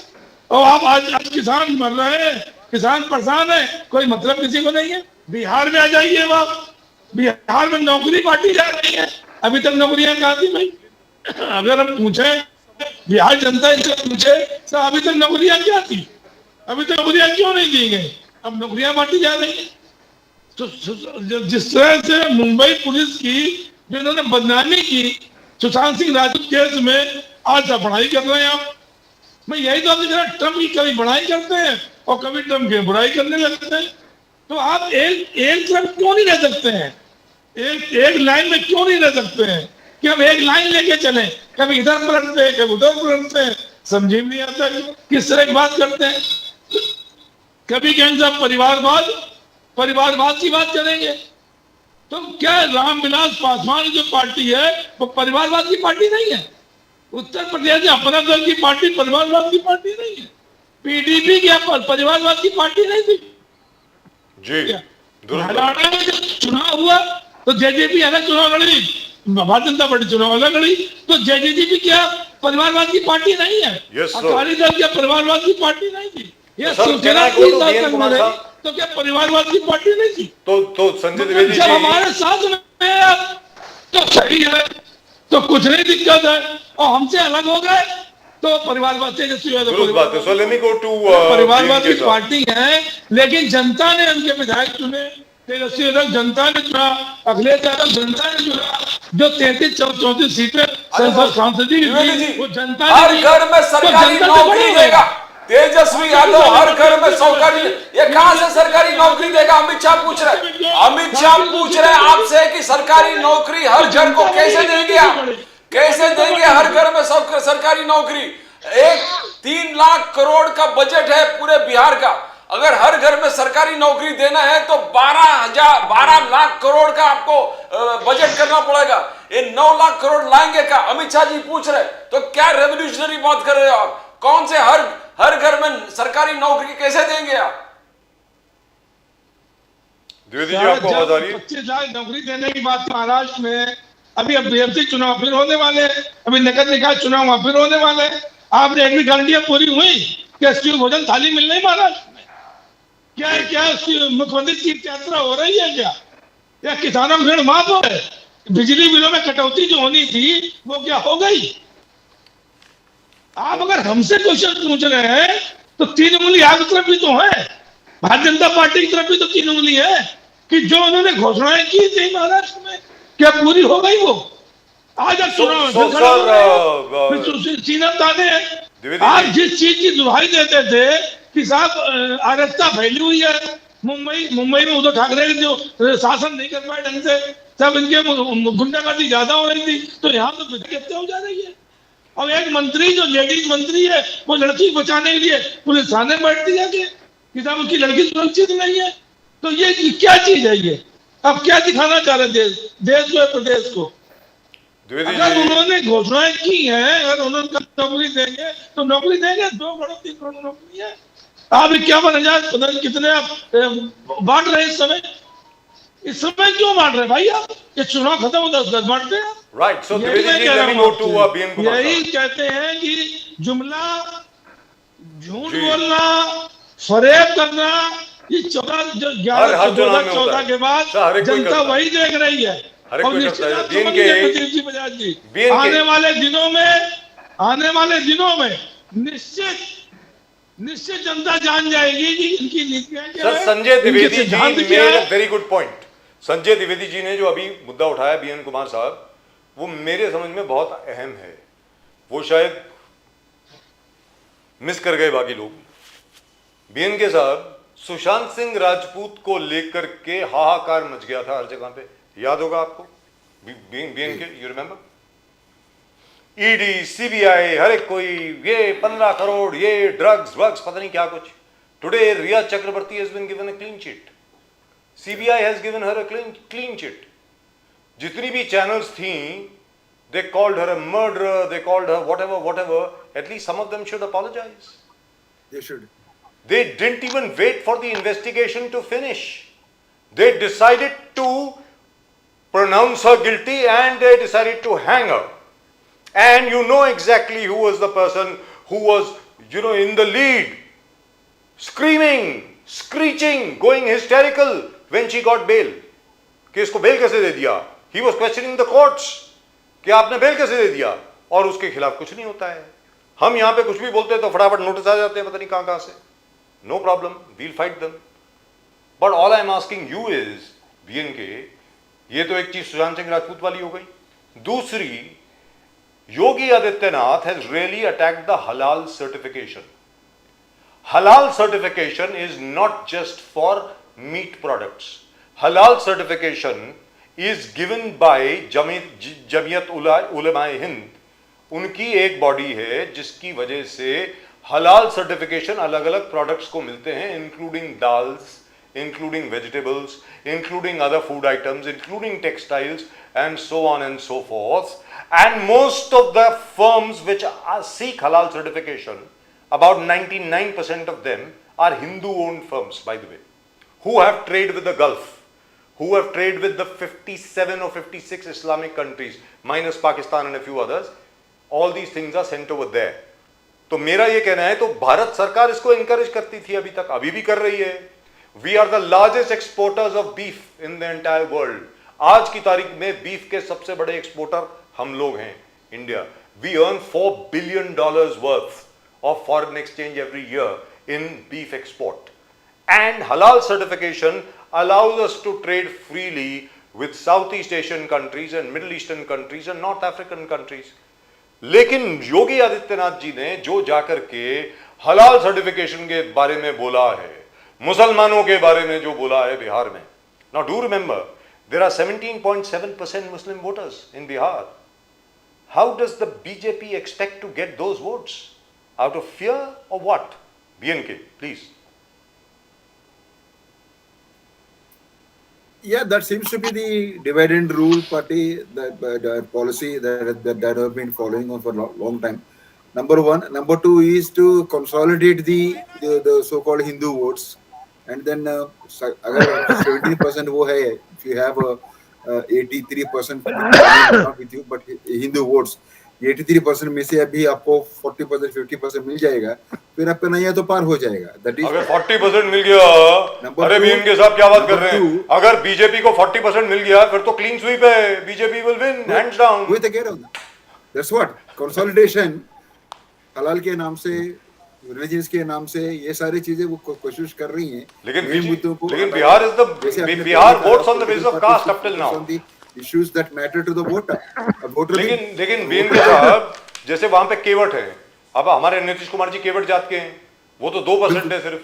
और आप आज किसान मर रहे हैं, किसान परेशान है, कोई मतलब किसी को नहीं है। बिहार में आ जाइए आप, बिहार में नौकरी बांटी जा रही है, अभी तक नौकरियां कहाँ थी भाई। अगर हम पूछे, बिहार जनता इनसे पूछे तो अभी तक नौकरियां क्या थी, अभी तक नौकरियां क्यों नहीं दी गई, अब नौकरियां बांटी जा रही है। तो जिस तरह से मुंबई पुलिस की जो इन्होंने बदनामी की सुशांत सिंह राजपूत केस में, आज पढ़ाई कर रहे हैं आप। मैं यही तो ट्रम्प की कभी बड़ाई करते हैं और कभी ट्रम्प की बुराई करने लगते हैं। तो आप एक तरफ क्यों नहीं रह सकते हैं, एक लाइन में क्यों नहीं रह सकते हैं कि हम एक लाइन लेके चले, कभी इधर पलटते हैं कभी उधर पलटते हैं, समझ में नहीं आता किस तरह की बात करते हैं। कभी कहेंगे साहब परिवारवाद की बात करेंगे, तो क्या रामविलास पासवान जो पार्टी है वो परिवारवाद की पार्टी नहीं है। उत्तर प्रदेश में अपना दल की पार्टी परिवारवाद की पार्टी नहीं है। PDP क्या परिवारवाद की पार्टी नहीं थी जी। हरियाणा में जब चुनाव हुआ तो JJP अलग चुनाव लड़ी, भारतीय जनता पार्टी चुनाव अलग लड़ी, तो JJP क्या परिवारवाद की पार्टी नहीं है। अकाली दल क्या परिवारवाद की पार्टी नहीं थी। ये शिवसेना 3 साल तक में रही, तो क्या परिवारवाद की पार्टी नहीं थी। तो संजय द्विवेदी जब जी हमारे साथ में तो सही है, तो कुछ नहीं दिक्कत है, और हमसे अलग हो गए तो परिवारवाद से so let me go to परिवारवाद की पार्टी है, लेकिन जनता ने उनके विधायक चुने, तेजस्वी यादव जनता ने चुना, अखिलेश यादव जनता ने चुना, जो 33-34 सीटें सांसदीय द्विवेदी थी, जी, वो जनता हर ने घर में तो सरकारी जनता से नौकरी बड़ी देगा। है। तेजस्वी यादव हर घर में सरकारी, ये कहां से सरकारी नौकरी देगा? अमित शाह पूछ रहे हैं, अमित शाह पूछ रहे हैं आपसे कि सरकारी नौकरी हर घर को कैसे देंगे आप? कैसे देंगे हर घर में सब सरकारी नौकरी? एक 3 लाख करोड़ का बजट है पूरे बिहार का। अगर हर घर में सरकारी नौकरी देना है तो 12 लाख करोड़ का आपको बजट करना पड़ेगा। ये 9 लाख करोड़ लाएंगे क्या? अमित शाह जी पूछ रहे। तो क्या रेवोल्यूशनरी बात कर रहे हो आप? कौन से हर घर में सरकारी नौकरी कैसे देंगे आप? द्विवेदी जी, आपको आवाज आ रही है? 25 लाख नौकरी देने की बात महाराष्ट्र में, अभी अब बीएमसी चुनाव फिर होने वाले हैं, अभी नगर निकाय चुनाव वहां फिर होने वाले हैं। आपने एक भी गारंटियां पूरी हुई कि एसटी भोजन थाली मिल रही महाराष्ट्र में? क्या मुख्यमंत्री तीर्थ यात्रा हो रही है क्या? या किसानों को ऋण माफ हो रहे? बिजली बिलों में कटौती जो होनी थी वो क्या हो गई? आप अगर हमसे क्वेश्चन पूछ रहे हैं तो 3 उंगली आपकी तरफ भी तो है, भारतीय जनता पार्टी की तरफ भी तो 3 उंगली है कि जो उन्होंने घोषणाएं की थी महाराष्ट्र में क्या पूरी हो गई? वो आज अब चुनाव में फिर खड़े हो रहे हैं, फिर सीना ताने हैं। आप जिस चीज की दुहाई देते थे कि साहब अराजकता फैली हुई है मुंबई में, उद्धव ठाकरे जो शासन नहीं कर पाए ढंग से, सब इनके गुंडागर्दी ज्यादा हो रही थी, तो यहाँ तो हत्या हो जा रही है। और एक मंत्री जो लेडीज मंत्री है वो लड़की बचाने के लिए पुलिस थाने बैठ दिया कि साहब उसकी लड़की सुरक्षित नहीं है। तो ये क्या चीज है? ये अब क्या दिखाना चाह रहे देश को, प्रदेश को? अगर उन्होंने घोषणाएं की हैं, अगर उन्होंने नौकरी देंगे तो नौकरी देंगे, 2 करोड़ 3 करोड़ नौकरी है। आप 51,000 पता नहीं कितने आप बांट रहे हैं इस समय क्यों बांट रहे भाई? आप ये चुनाव खत्म होता है उसके बाद बांटते हैं। राइट, सो यही मैं द्विवेदी जी, कह let रहा me हूं go to आपसे। BN कुमार यही साहब। कहते हैं कि जुमला, झूठ जी। बोलना, फरेब करना, ये 14 के बाद सर, हर एक कोई जनता करता है। वही देख रही है। हर एक और कोई निश्चित करता है। आप BN समझिए के- प्रदीप जी, बजाज जी, BN के- आने वाले दिनों में निश्चित जनता जान जाएगी कि इनकी नीतियां क्या सर, है, संजय इनके द्विवेदी जी सिद्धांत मेड क्या अ है। Very good point. Sanjay Dwivedi ji ने जो अभी मुद्दा उठाया बीएन कुमार साहब, वो मेरे समझ में बहुत अहम है। वो शायद मिस कर गए बाकी लोग। बीएन के साहब, सुशांत सिंह राजपूत को लेकर के हाहाकार मच गया था हर जगह पे, याद होगा आपको? बीएन के, यू रिमेंबर? ईडी, सीबीआई, हर एक कोई, ये 15 करोड़, ये ड्रग्स पता नहीं क्या कुछ। Today Rhea Chakraborty has been given a clean chit, CBI has given her a clean chit. जितनी भी चैनल्स थी, they called her a murderer, they called her whatever, at least some of them should apologize. They should. They didn't even wait for the investigation to finish. They decided to pronounce her guilty and they decided to hang her. And you know exactly who was the person who was, in the lead, screaming, screeching, going hysterical when she got bail. कि इसको bell कैसे दे दिया? He was questioning the courts. कि आपने bell कैसे दे दिया? और उसके खिलाफ कुछ नहीं होता है। हम यहां पे कुछ भी बोलते हैं तो फटाफट नोटिस आ जाते हैं पता नहीं कहां से। No problem, we'll fight them. But all I am asking you is, BN K, ये तो एक चीज सुशांत सिंह राजपूत वाली हो गई। दूसरी, Yogi Adityanath has really attacked the halal certification. Halal certification is not just for meat products. Halal certification is given by Jamiat Ulamae Hind. उनकी एक बॉडी है जिसकी वजह से हलाल सर्टिफिकेशन अलग अलग प्रोडक्ट्स को मिलते हैं, including dals, including vegetables, including other food items, including textiles and so on and so fourth. And most of the firms which seek halal certification, about 99% of them are Hindu owned firms, by the way, who have trade with the Gulf, who have trade with the 57 or 56 Islamic countries, minus Pakistan and a few others. All these things are sent over there. तो मेरा ये कहना है, तो भारत सरकार इसको encourage करती थी अभी तक, अभी भी कर रही है। We are the largest exporters of beef in the entire world. आज की तारीख में बीफ के सबसे बड़े एक्सपोर्टर हम लोग हैं, India. We earn $4 billion worth of foreign exchange every year in beef export. And halal certification allows us to trade freely with Southeast Asian countries and Middle Eastern countries and North African countries. लेकिन योगी आदित्यनाथ जी ने जो जाकर के हलाल certification के बारे में बोला है, मुसलमानों के बारे में जो बोला है बिहार में. Now do remember, there are 17.7% Muslim voters in Bihar. How does the BJP expect to get those votes? Out of fear or what? BNK, please. Yeah, that seems to be the divide and rule party, that policy that have been following on for a long time. Number one. Number two is to consolidate the so-called Hindu votes, and then अगर 70% वो है, if you have 83% not with you but Hindu votes, 83% में से अभी आपको 40% 50% मिल जाएगा, फिर आपका नैया तो पार हो जाएगा. That is, अगर 40% मिल गया, अरे बीएनके साहब क्या बात कर रहे हैं? अगर बीजेपी को 40% मिल गया, फिर तो क्लीन स्वीप है, BJP will win hands down. वही तो कह रहा हूँ. That's what consolidation, हलाल के नाम से, रिलीजियंस के नाम से, ये सारी चीजें वो कोशिश कर रही हैं. लेकिन Bihar votes on the basis of caste up till now. Issues that matter to the voter. लेकिन बीएनके साहब जैसे वहां पे केवट है, अब हमारे नीतीश कुमार जी केवट जात के हैं, वो तो 2% है सिर्फ.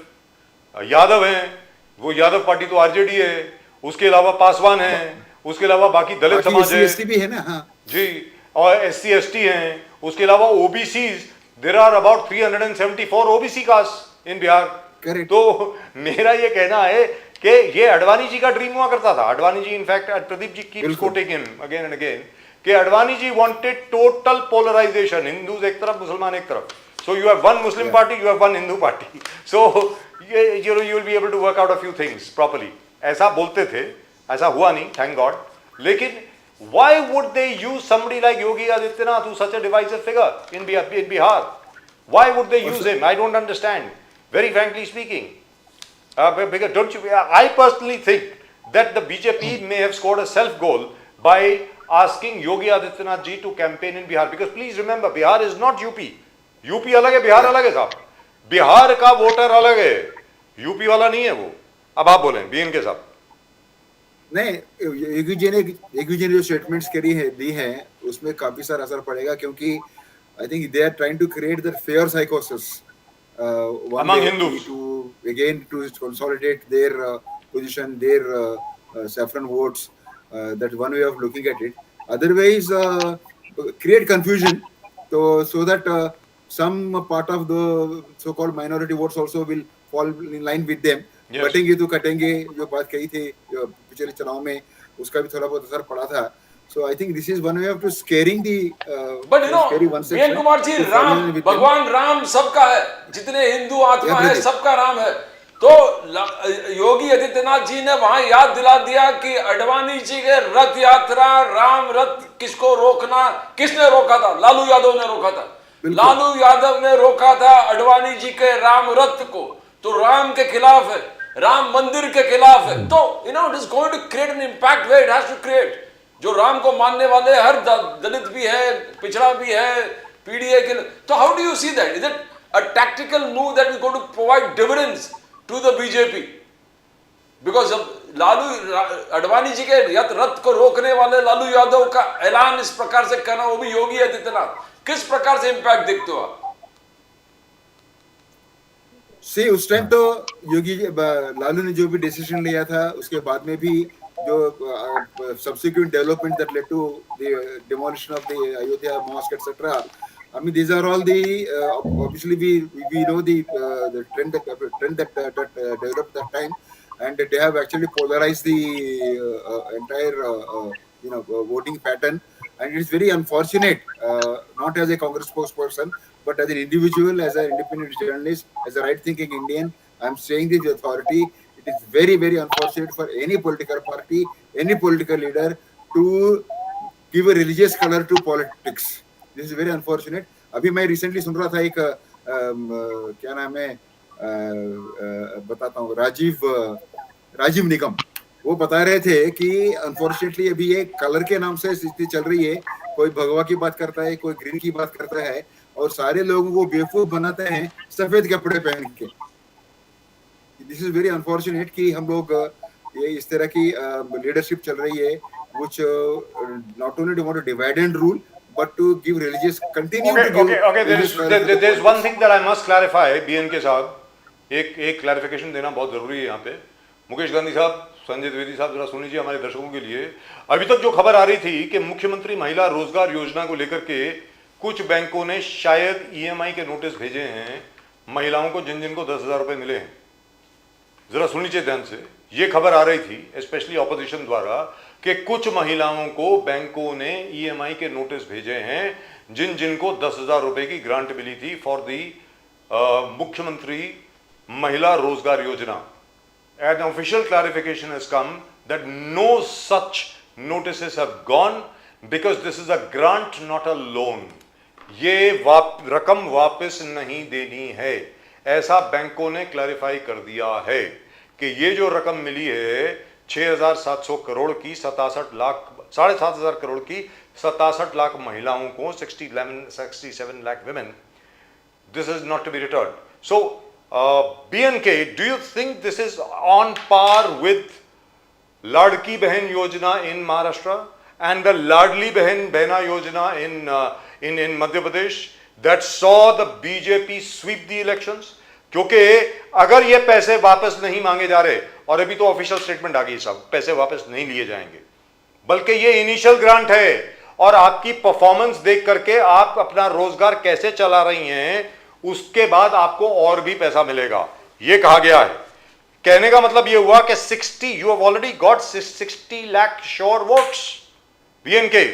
यादव हैं, वो यादव पार्टी तो आरजेडी है, उसके अलावा पासवान है, उसके अलावा बाकी दलित समाज है, SC भी है ना. हाँ जी, और SC ST हैं, उसके अलावा OBCs, there are about 374 OBC cast इन बिहार. तो मेरा ये कहना है कि ये अडवाणी जी का ड्रीम हुआ करता था. Advani ji, in fact Pradeep ji keeps quoting him again and again, कि Advani ji wanted total polarisation, Hindus एक तरफ, मुसलमान एक तरफ. So you have one Muslim party, you have one Hindu party, so you will be able to work out a few things properly. ऐसा बोलते थे, ऐसा हुआ नहीं, थैंक गॉड. लेकिन why would they use somebody like Yogi Adityanath, who's such a divisive figure in Bihar? Why would they use him? I don't understand, very frankly speaking. Because don't you? I personally think that the BJP may have scored a self goal by asking Yogi Adityanath ji to campaign in Bihar. Because please remember, Bihar is not UP. UP अलग है, बिहार अलग है साहब. बिहार का voter अलग है, UP वाला नहीं है वो. अब आप बोलें बीएनके साहब. नहीं, योगी जी ने जो स्टेटमेंट्स दी हैं उसमें काफी सारा असर पड़ेगा, क्योंकि I think they are trying to create that fear साइकोसिस among Hindus to consolidate their position, their saffron votes. That's one way of looking at it. Otherwise, create confusion, so that some part of the so-called minority votes also will fall in line with them. Yes. कटेंगे तो कटेंगे, जो बात कही थी पिछले चुनाव में, उसका भी थोड़ा बहुत असर पड़ा था. So I think this is one way of scaring the but you know, scaring one section. BN Kumar ji, Ram, भगवान राम सबका है, जितने हिंदू आत्मा है सबका राम है. तो योगी आदित्यनाथ जी ने वहां याद दिला दिया कि अडवाणी जी के रथ यात्रा, राम रथ किसको रोकना, किसने रोका था? लालू यादव ने रोका था. लालू यादव ने रोका था अडवाणी जी के राम रथ को. तो राम के खिलाफ है, राम मंदिर के खिलाफ है. तो you know, it is going to create an impact where it has to create. जो राम को मानने वाले हर दलित भी है, पिछड़ा भी है, पीडीए के. तो how do you see that? Is it a tactical move that is going to provide dividends to the BJP? Because अब लालू अडवाणी जी के रथ को रोकने वाले लालू यादव का ऐलान इस प्रकार से करना, वो भी योगी आदित्यनाथ, किस प्रकार से इंपैक्ट देखते हो आप? सी उस टाइम तो लालू ने जो भी डिसीजन लिया था, उसके बाद में भी जो subsequent development that led to the demolition of the Ayodhya mosque, etc. I mean, these are all the obviously we know the trend that developed that time, and they have actually polarized the entire voting pattern. And it is very unfortunate, not as a Congress spokesperson, but as an individual, as an independent journalist, as a right-thinking Indian, I am saying this with authority. It is very, very unfortunate for any political party, any political leader to give a religious color to politics. This is very unfortunate. अभी मैं recently सुन रहा था एक क्या नाम है, बताता हूँ, राजीव निगम. वो बता रहे थे कि अनफॉर्चुनेटली अभी ये कलर के नाम से स्थिति चल रही है. कोई भगवा की बात करता है, कोई ग्रीन की बात करता है, और सारे लोगों को बेवकूफ बनाते हैं सफेद कपड़े पहन के. दिस इज वेरी अनफॉर्चुनेट कि हम लोग ये इस तरह की लीडरशिप चल रही है which not only want to divide and rule but to give religious continue to give Okay. religious freedom to the There is one politics. thing that I must clarify, BNK साहब, एक clarification देना बहुत जरूरी है यहाँ पे। मुकेश गांधी साहब, संजय द्विवेदी साहब, जरा सुन लीजिए हमारे दर्शकों के लिए। अभी तक जो खबर आ रही थी कि मुख्यमंत्री महिला रोजगार योजना को लेकर के कुछ बैंकों ने शायद EMI के नोटिस भेजे हैं महिलाओं को जिन को 10,000 रुपए मिले हैं। जरा सुन लीजिए ध्यान से, ये खबर आ रही थी स्पेशली ऑपोजिशन द्वारा कि कुछ महिलाओं को बैंकों ने EMI के नोटिस भेजे हैं जिन को 10,000 रुपए की ग्रांट मिली थी फॉर दी मुख्यमंत्री महिला रोजगार योजना। An official clarification has come that no such notices have gone because this is a grant, not a loan. ये रकम वापस नहीं देनी है, ऐसा बैंकों ने क्लैरिफाई कर दिया है कि ये जो रकम मिली है 6,700 करोड़ की 7,500 करोड़ की 67 लाख महिलाओं को 67 lakh women, this is not to be returned. So BNK, do you think this is on par with Ladki Behan Yojana in Maharashtra and the Ladli Behna Yojana in Madhya Pradesh that saw the BJP sweep the elections? क्योंकि अगर ये पैसे वापस नहीं मांगे जा रहे, और अभी तो ऑफिशियल स्टेटमेंट आ गई साहब, पैसे वापस नहीं लिए जाएंगे, बल्कि ये इनिशियल ग्रांट है और आपकी परफॉर्मेंस देख करके आप अपना रोजगार कैसे चला रही हैं उसके बाद आपको और भी पैसा मिलेगा, ये कहा गया है। कहने का मतलब ये हुआ कि 60, you have already got 60 lakh sure votes, BNK,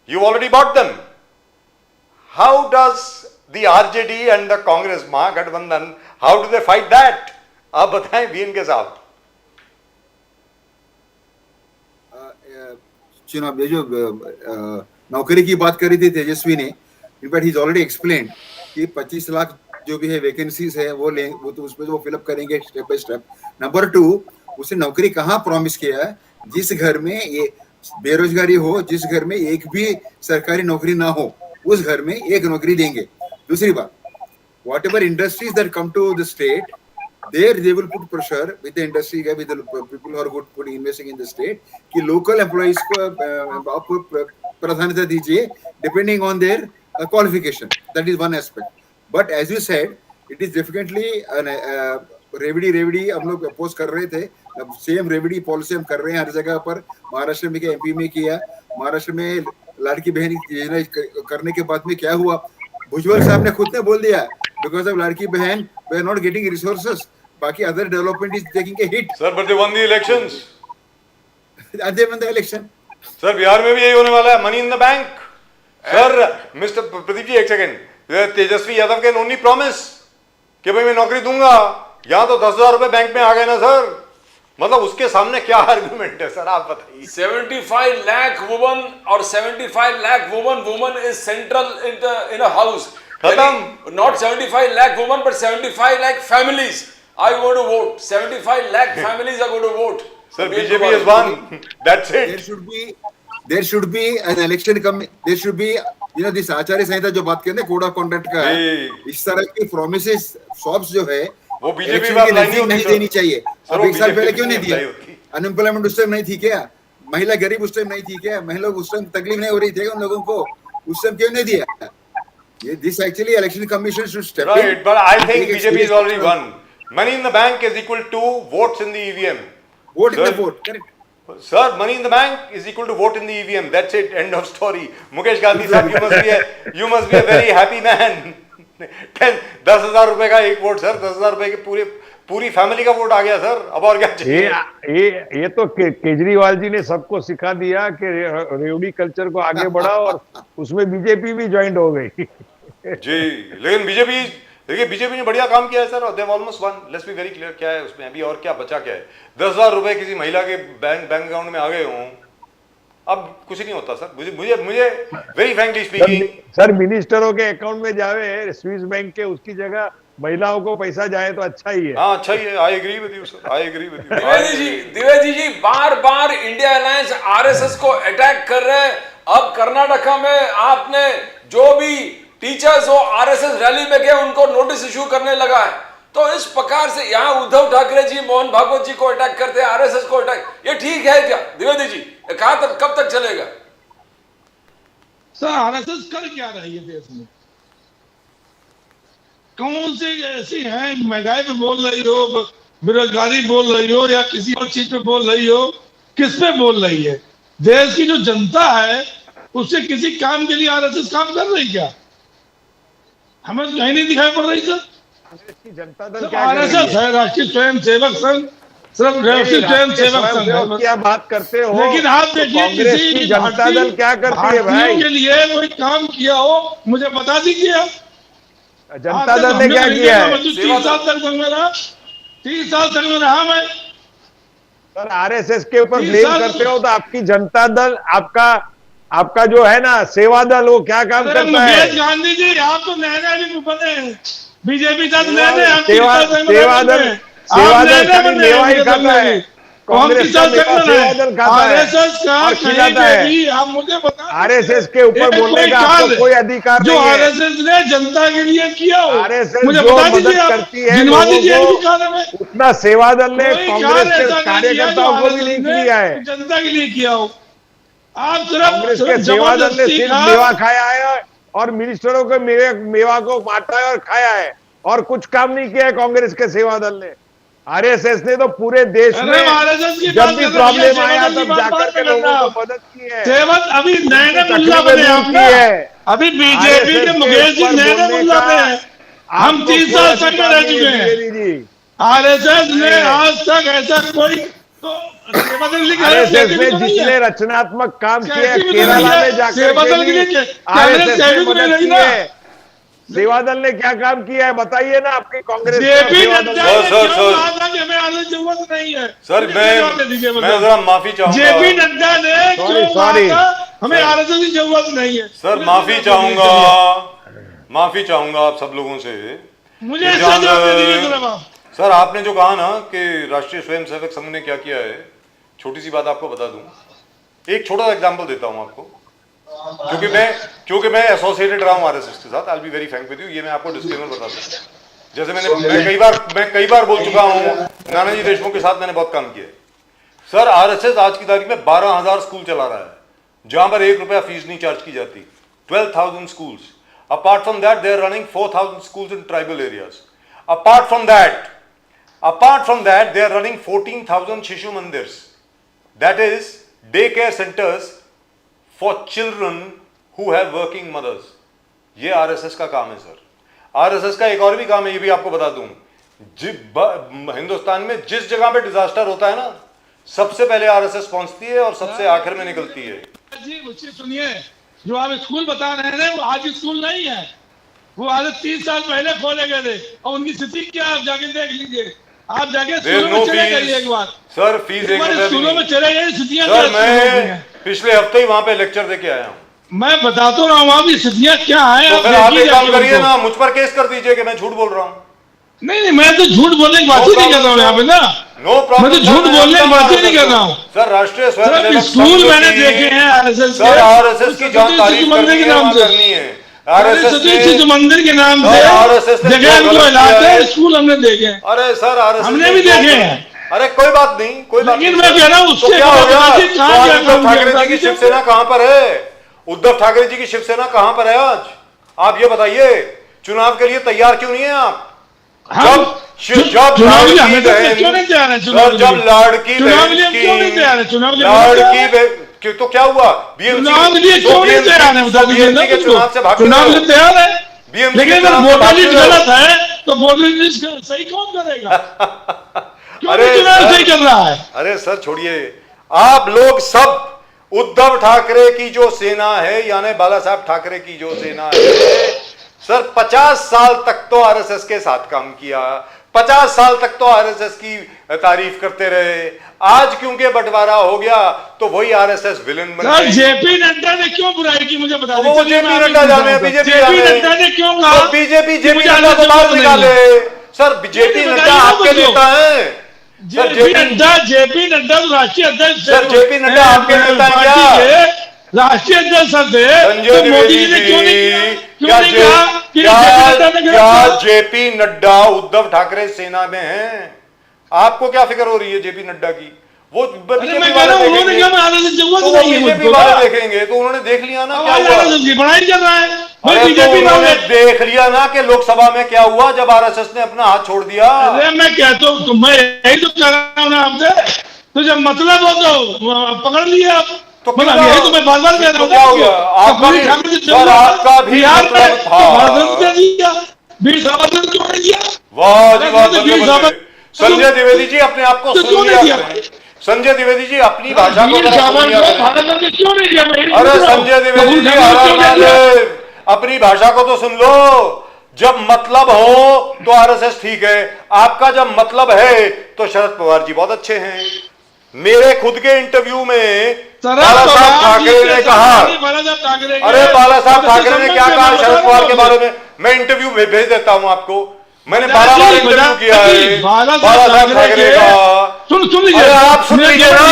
you already bought them. How does the RJD and the Congress Mahagठबंधन, how do they fight that? आप बताएं BNK साहब। चुनाव ये जो नौकरी की बात करी थी तेजस्वी ने, in fact he is already explain कि 25 लाख जो भी है वैकेंसीज है वो तो उसमें वो फिलअप करेंगे स्टेप बाय स्टेप। नंबर 2, उसने नौकरी कहाँ प्रॉमिस किया है? जिस घर में ये बेरोजगारी हो, जिस घर में एक भी सरकारी नौकरी ना हो, उस घर में एक नौकरी देंगे। दूसरी बात, whatever industries that come to the state, there they will put pressure with the industry, with the people who are good put investing in the state कि local employees को आपको प्राधान्यता दीजिए depending on their qualification. That is one aspect. But as you said, it is definitely रेवड़ी हम लोग oppose कर रहे थे, सेम रेवड़ी पॉलिसी हम कर रहे हैं हर जगह पर। महाराष्ट्र में क्या, MP में किया, महाराष्ट्र में लाड़की बहन योजना करने के बाद में क्या हुआ, भुजबल साहब ने खुद ने बोल दिया because of लाड़की बहन we are not getting resources, बाकी other development is taking a hit. Sir, but they won the elections. They won the election. Sir, Bihar में भी यही होने वाला है, money in the bank. Sir, Mr. Pradeep ji एक सेकंड, तेजस्वी यादव के ओनली प्रॉमिस कि भाई मैं नौकरी दूंगा, यहाँ तो 10,000 रुपए बैंक में आ गए ना सर, मतलब उसके सामने क्या आर्गुमेंट है सर, आप बताइए। 75 lakh women or 75 lakh woman is central in a house. खत्म। Not 75 lakh women but 75 lakh families are going to vote. 75 lakh families are going to vote. Sir, BJP has won. That's it. There should be an election coming. There should be, this आचार्य संहिता जो बात करते हैं code of conduct का है, इस तरह की promises shops जो है वो बीजेपी बात नहीं देनी चाहिए। अब एक साल पहले क्यों नहीं दिया? अनएम्प्लॉयमेंट उस टाइम नहीं थी क्या? महिला गरीब उस टाइम नहीं थी क्या? महिला उस टाइम तकलीफ नहीं हो रही थी उन लोगों को? उस टाइम क्यों नहीं दिया? This actually election commission should step in. Right, but I think BJP has already won. Money in the bank is equal to votes in the EVM. Vote in the vote, correct. Sir, money in the bank is equal to vote in the EVM. That's it. End of story. Mukesh Gandhi साहब, you must be a very happy man. 10,000 रुपए का एक vote sir, 10,000 रुपए के पूरी family का vote आ गया sir, अब और क्या चाहिए? ये तो केजरीवाल जी ने सबको सिखा दिया कि रेवड़ी कल्चर को आगे बढ़ाओ और उसमें बीजेपी भी ज्वाइन हो गई। जी, लेकिन बीजेपी ने बढ़िया काम किया है सर, और they almost one. Let's be very clear, क्या है उसमें अभी और क्या बचा क्या है? 10,000 रुपए किसी महिला के बैंक अकाउंट में आ गए हों, अब कुछ नहीं होता सर। मुझे वेरी फ्रैंकली स्पीकिंग सर, मिनिस्टरों के अकाउंट में जावे स्विस बैंक के, उसकी जगह महिलाओं को पैसा जाए तो अच्छा ही है। हाँ, अच्छा ही है। I agree with you sir, I agree with you. Dwivedi ji बार इंडिया अलायंस RSS को अटैक कर रहे हैं। अब कर्नाटका में आपने जो भी टीचर्स हो RSS रैली में गए उनको नोटिस इशू करने लगा है। तो इस प्रकार से यहाँ उद्धव ठाकरे जी मोहन भागवत जी को अटैक करते हैं, आरएसएस को अटैक, ये ठीक है क्या द्विवेदी जी? कहां तक, कब तक चलेगा? सर आरएसएस कर क्या रही है देश में? कौन सी ऐसी है, महंगाई पे बोल रही हो, बेरोजगारी बोल रही हो, या किसी और चीज पे बोल रही हो, किस पे बोल रही है? देश की जो जनता है उससे किसी काम के लिए आरएसएस काम कर रही क्या? हमें तो कहीं नहीं दिखाई पड़ रही सर। कांग्रेस की जनता दल क्या कर रही आरएसएस है, राष्ट्रीय स्वयं सेवक संघ, सिर्फ राष्ट्रीय स्वयं सेवक संघ है। क्या बात करते हो? लेकिन आप देखिए कांग्रेस किसी की जनता दल क्या करती है भाई? भारतीयों के लिए कोई काम किया हो मुझे बता दीजिए आप। जनता दल ने क्या किया है? 30 साल तक संघ में रहा, 30 साल संघ में रहा मैं। सर आरएसएस के ऊपर 30 ब्लेम साल करते हो तो आपकी जनता दल, आपका जो है ना सेवा दल, वो क्या काम अरे करता है? मुकेश गांधी जी आप तो नए नए भी बने हैं, बीजेपी का नए हम सेवा दल खाली मेवा ही खाता है, कांग्रेस का सेवा दल खाता है आरएसएस का और कहीं खिलाता पे है। भी आप मुझे बता आरएसएस के ऊपर बोलने का आपको कोई अधिकार जो नहीं है। आरएसएस ने जनता के लिए किया हो, आरएसएस मुझे जो बता मदद दीजिए आप, करती है गिनवा दीजिए लोगों इनकी को, कार्य में। उतना सेवा दल ने कोई कांग्रेस कार्य के ऐसा नहीं किया जो कार्यकर्ताओं को भी नहीं आरएसएस ने किया है। जनता के लिए किया हो। आप कांग्रेस सिर्फ के सेवा दल ने जबरदस्ती सिर्फ का मेवा खाया है और मिनिस्टरों के मेवा को बांटा है और खाया है, और कुछ काम नहीं किया है कांग्रेस के सेवा दल ने। आरएसएस ने तो पूरे देश में आरएसएस की जब बात भी कर रहे हैं, प्रॉब्लम सेवा आया दल की तब बात जाकर बात के कर रहे लोगों हैं को आप। मदद की है, सेवक अभी नए नए मुल्ला तकलीफें बने आप दूर ना। की है। अभी बीजेपी आरएसएस के के मुकेश जी ऊपर नए नए बोलने मुल्ला का में हैं। हम आपको 30 कोई साल संघ में अधिकार रह नहीं चुके है हैं। द्विवेदी जी। आरएसएस ने आज तक ऐसा कोई तो सेवा दल लिखा है, आरएसएस कैसी ने भी तो नहीं जितने है। रचनात्मक काम किए कैसी भी तो केरला नहीं है। में जाकर सेवा के दल के लिए भी कांग्रेस आरएसएस ने कैसी भी मदद नहीं की ना। है। सेवा दल ने क्या काम किया है बताइए ना, आपकी कांग्रेस का जेपी सेवा दल नड्डा ने। ने सर, क्यों सर। कहा था कि हमें आने की जरूरत नहीं है? सर जवाब दे दीजिए मैं जरा माफी चाहूंगा। जेपी नड्डा ने क्यों कहा sorry। था हमें आरएसएस की जरूरत नहीं है? सर माफी चाहूंगा, माफी चाहूंगा आप सब लोगों से। मुझे इसका जवाब दे दीजिए जरा आप। सर आपने जो कहा ना कि राष्ट्रीय स्वयंसेवक संघ ने क्या किया है, छोटी सी बात आपको बता दूं। एक छोटा सा एग्जांपल देता हूं आपको, क्योंकि मैं एसोसिएटेड रहा हूं आरएसएस के साथ। I will be very Frank with you, ये मैं आपको डिस्क्लेमर बता दूं। जैसे मैं कई बार बोल चुका हूं, नानाजी देशमुख के साथ मैंने बहुत काम किया है। सर आरएसएस आज की तारीख में 12,000 स्कूल चला रहा है, जहां पर 1 रुपया फीस नहीं चार्ज की जाती। 12,000 schools. Apart from that, they are running 4,000 schools in tribal areas. Apart from that, they are running 14,000 Shishu Mandirs. That is daycare centers for children who have working mothers. ये RSS का काम है sir. RSS का एक और भी काम है, ये भी आपको बता दूं। हिंदुस्तान में जिस जगह पे डिजास्टर होता है ना, सबसे पहले आरएसएस पहुंचती है और सबसे आखिर में निकलती है। जी मुझसे सुनिए, जो आप स्कूल बता रहे हैं वो आज स्कूल नहीं है, वो आज 30 साल पहले खोले गए थे, और उनकी स्थिति क्या आप जाके देख लीजिए। आप जाके स्कूलों में चले जाइए एक बार। सर फीस एक रुपया स्कूलों में चले जाइए, स्थितियां सर मैं पिछले हफ्ते ही वहां पे लेक्चर देके आया हूँ। मैं बता तो रहा हूँ वहां की स्थितियां क्या है। तो फिर आप एक काम करिए ना, मुझ पर केस कर दीजिए कि मैं झूठ बोल रहा हूँ। नहीं मैं तो झूठ बोलने की बात ही नहीं कर रहा हूँ यहाँ पे ना। नो प्रॉब्लम, मैं तो झूठ बोलने की बात ही नहीं कर रहा हूँ। सर राष्ट्रीय स्वयंसेवक स्कूल मैंने देखे हैं आरएसएस सर आरएसएस की जहाँ तारीफ मंदिर के नाम से करनी है, आरएसएस मंदिर के नाम आरएसएस से जगह हमको इलाके स्कूल हमने देखे हैं। अरे सर आरएसएस हमने भी देखे हैं। अरे कोई बात नहीं, कोई बात नहीं। लेकिन मैं कह रहा हूँ उससे क्या हो गया? उद्धव ठाकरे जी की क्या शिवसेना कहाँ पर है? उद्धव ठाकरे जी की शिवसेना कहाँ पर है आज? आप ये बताइए, चुनाव के लिए तैयार क्यों नहीं है आप? जब लाड़की तो क्या हुआ? चुनाव लिए क्यों नहीं तैयार है? के चुनाव से भाग चुनाव लिए तैयार है, BMC लेकिन के अगर चुनाव से वोटर लिस्ट भाग गलत है तो वोटर लिस्ट सही कौन करेगा? क्यों अरे नहीं चुनाव सर, सही कर रहा है? अरे सर छोड़िए, आप लोग सब उद्धव ठाकरे की जो सेना है, यानी बाला साहब ठाकरे की जो सेना है, सर 50 साल तक तो आरएसएस के साथ काम किया, 50 साल तक तो आरएसएस की तारीफ करते रहे। आज क्योंकि बंटवारा हो गया तो वही आरएसएस विलन बन गए। जेपी नड्डा ने क्यों बुराई की मुझे बता वो जेपी नड्डा जाने, बीजेपी जेपी नड्डा ने क्यों कहा? तो बीजेपी जेपी नड्डा को बाहर निकाले। सर जेपी नड्डा आपके नेता हैं। जेपी नड्डा तो राष्ट्रीय अध्यक्ष, सर जेपी नड्डा आपके नेता हैं क्या? राष्ट्रीय अध्यक्ष थे संजय तो मोदी जी द्विवेदी ने क्यों नहीं किया? जी, क्यों नहीं कहा कि जेपी नड्डा ने क्या किया? जेपी नड्डा उद्धव ठाकरे सेना में हैं? आपको क्या फिक्र हो रही है जेपी नड्डा की? वो अरे बीजेपी मैं कह वाले रहा हूँ उन्होंने देखेंगे, क्या आरएसएस तो जरूरत वो नहीं है बीजेपी मुझको वाले ना। देखेंगे, तो उन्होंने देख लिया ना अब क्या आज हुआ। आरएसएस की बड़ाई कर रहा है भाई अरे तो बीजेपी उन्होंने वाले। देख लिया ना कि लोकसभा में क्या हुआ जब आरएसएस ने अपना हाथ छोड़ दिया। अरे मैं कहता हूँ तो मैं यही तो कह रहा हूँ ना आपसे, तो जब मतलब हो तो पकड़ लिए आप। तो मतलब यही तो मैं बार बार कह रहा हूँ तो क्या ना हुआ? आपको। आपका पूरी भी- ठाकुर जी सर, आपका भी बिहार में मतलब था। तो भारत दे दिया, बीर सावरकर क्यों नहीं दिया? वाह जी वाह, अरे बल्ले वीर बल्ले। सावरकर- संजय द्विवेदी जी अपने आप को तो सुन क्यों लिया नहीं दिया? करें। संजय द्विवेदी जी अपनी भाषा को वीर जरा सुन लिया सावरकर करें। भारत ने क्यों नहीं दिया? मैं यही अरे पूछ रहा हूँ। संजय द्विवेदी कपूर जी, ठाकुर हर क्यों नहीं दिया? महादेव, अपनी भाषा को तो सुन लो। जब मतलब हो तो आरएसएस ठीक है, आपका जब मतलब है तो शरद पवार जी बहुत अच्छे हैं। मेरे खुद के इंटरव्यू में बाला साहब ठाकरे ने कहा, अरे बाला साहब ठाकरे ने क्या कहा शरद पवार के बारे में, मैं इंटरव्यू भेज देता हूं आपको। मैंने 12 बार इंटरव्यू किया है बाला साहब ठाकरे का। सुन लीजिए, अरे आप सुन लीजिए ना,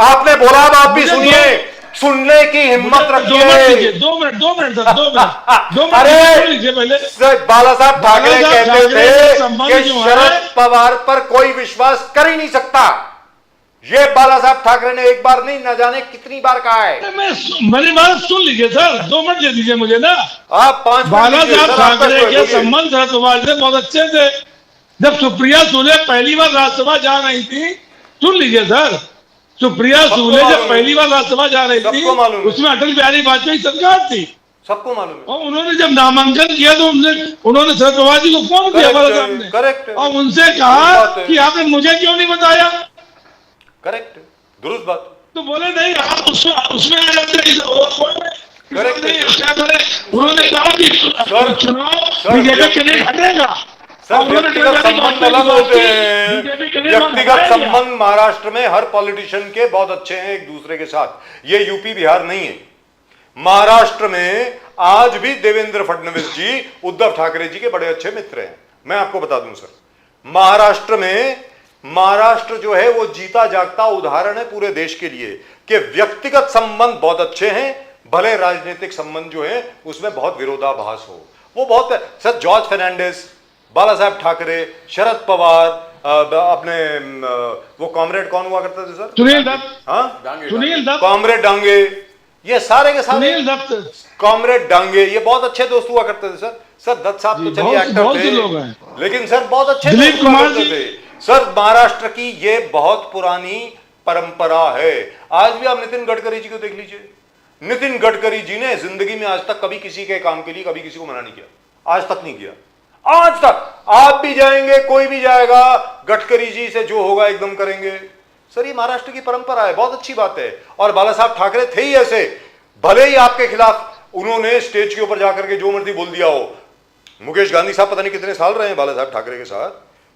आपने बोला अब आप भी सुनिए, सुनने की हिम्मत रखिए। 2 मिनट सर, 2 मिनट अरे सुन लीजिए पहले। सर, बाला साहब ठाकरे बाला साहब कहते ठाकरे के थे संबंध कि जो है- शरद पवार पर कोई विश्वास कर ही नहीं सकता। ये बाला साहब ठाकरे ने एक बार नहीं, न जाने कितनी बार कहा है। मेरी बात सुन लीजिए सर, 2 मिनट दे दीजिए मुझे ना। आप 5 मिनट बाला लीजिए, साहब सर, आपका ठाकरे जो है, के बोलिए। संबंध शरद पवार से बहुत अच्छे थे। जब सुप्रिया सुले पहली बार राज्यसभा जा रही थी, सुन लीजिए सर, सुप्रिया सबको सुले मालूम जब है। पहली बार राज्यसभा जा रही थी, सबको मालूम है। उसमें अटल बिहारी वाजपेयी सरकार थी सबको मालूम है। और उन्होंने जब नामांकन किया तो उन्होंने शरद पवार जी को फोन किया Correct बाला है, साहब ने correct है। और उनसे सही कहा बात है। कि आपने मुझे क्यों नहीं बताया? करेक्ट, दुरुस्त बात। तो बोले नहीं आप उसमें आ जाते हैं, Correct है। नहीं, क्या करें? उन्होंने कहा कि चुनाव बीजेपी के लिए हटेगा। सर, और उन्होंने व्यक्तिगत कहा कि संबंध वाजपेयी अलग की होते बात हैं। की, बीजेपी के लिए व्यक्तिगत हटाया। संबंध महाराष्ट्र में हर पॉलिटिशियन के बहुत अच्छे हैं एक दूसरे के साथ। ये यूपी बिहार नहीं है। महाराष्ट्र में आज भी देवेंद्र फडणवीस जी उद्धव ठाकरे जी के बड़े अच्छे मित्र हैं। मैं आपको बता दूं सर, महाराष्ट्र जो है वो जीता जागता उदाहरण है पूरे देश के लिए कि व्यक्तिगत संबंध बहुत अच्छे हैं, भले राजनीतिक संबंध जो है उसमें बहुत विरोधाभास हो। वो बहुत सर, जॉर्ज फर्नांडिस, बाला साहब ठाकरे, शरद पवार, अपने वो कॉमरेड कौन हुआ करते थे सर? सुनील दत्त, हाँ, सुनील दत्त, कॉमरेड डांगे, ये सारे के सारे सुनील दत्त, कॉमरेड डांगे, ये बहुत अच्छे दोस्त हुआ करते थे सर। सर दत्त साहब तो जी, चलिए बहुत एक्टर से लोग थे, हैं। लेकिन सर बहुत अच्छे दिलीप दोस्त हुआ कुमार करते जी। थे। सर महाराष्ट्र की ये बहुत पुरानी परंपरा है। आज भी आप नितिन गडकरी जी को देख लीजिए। नितिन गडकरी जी ने जिंदगी में आज तक कभी किसी के काम के लिए कभी किसी को मना नहीं किया, आज तक नहीं किया। आज तक आप भी जाएंगे, कोई भी जाएगा, गडकरी जी से जो होगा एकदम करेंगे। सर ये महाराष्ट्र की परंपरा है, बहुत अच्छी बात है। और बाला साहब ठाकरे थे ही ऐसे, भले ही आपके खिलाफ उन्होंने स्टेज के ऊपर जाकर के जो मर्जी बोल दिया हो। मुकेश गांधी साहब पता नहीं कितने साल रहे हैं बाला साहब ठाकरे के साथ।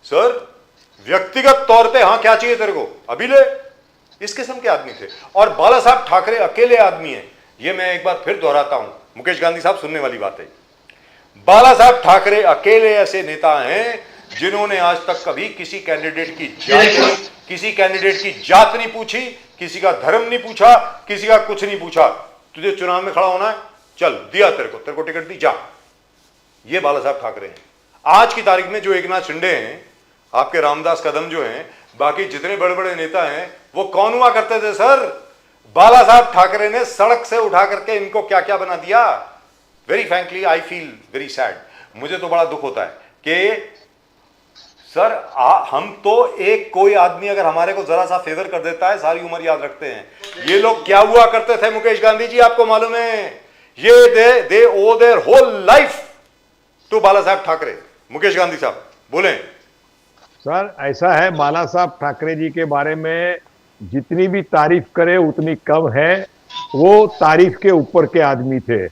सर व्यक्तिगत तौर पे हाँ क्या चाहिए तेरे को अभी ले, इस किस्म के आदमी थे। और बाला साहब ठाकरे अकेले आदमी हैं, ये मैं एक बार फिर दोहराता हूं, मुकेश गांधी साहब सुनने वाली बात है। बाला साहब ठाकरे अकेले ऐसे नेता हैं जिन्होंने आज तक कभी किसी कैंडिडेट की जात नहीं पूछी, किसी का धर्म नहीं पूछा, किसी का कुछ नहीं पूछा। तुझे चुनाव में खड़ा होना है, चल दिया तेरे को टिकट दी, जा। ये बाला साहब ठाकरे हैं। आज की तारीख में जो एकनाथ शिंदे हैं, आपके रामदास कदम जो हैं, बाकी जितने बड़े बड़े नेता हैं, वो कौन हुआ करते थे सर? बाला साहब ठाकरे ने सड़क से उठा करके इनको क्या क्या बना दिया। Very frankly I feel very sad. मुझे तो बड़ा दुख होता है कि सर हम तो एक कोई आदमी अगर हमारे को जरा सा फेवर कर देता है सारी उम्र याद रखते हैं। ये लोग क्या हुआ करते थे मुकेश गांधी जी, आपको मालूम है? ये दे oh their whole life to बाला साहब ठाकरे। मुकेश गांधी साहब बोलें। सर ऐसा है, बाला साहब ठाकरे जी के बारे में जितनी भी तारीफ करे उतनी कम है। वो तारीफ के ऊपर के आदमी थे।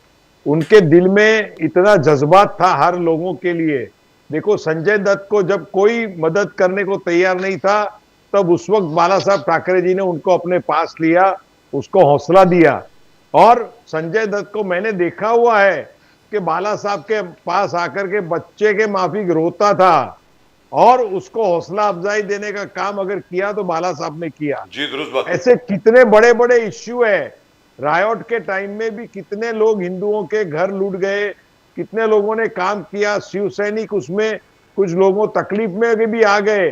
उनके दिल में इतना जज्बात था हर लोगों के लिए। देखो संजय दत्त को जब कोई मदद करने को तैयार नहीं था, तब उस वक्त बाला साहब ठाकरे जी ने उनको अपने पास लिया, उसको हौसला दिया। और संजय दत्त को मैंने देखा हुआ है कि बाला साहब के पास आकर के बच्चे के माफिक रोता था और उसको हौसला अफजाई देने का काम अगर किया तो बाला साहब ने किया। जी दुरुस्त बात। ऐसे कितने बड़े बड़े इश्यू है रायोट के टाइम में भी कितने लोग हिंदुओं के घर लूट गए, कितने लोगों ने काम किया, शिव सैनिक उसमें कुछ लोगों तकलीफ में भी आ गए,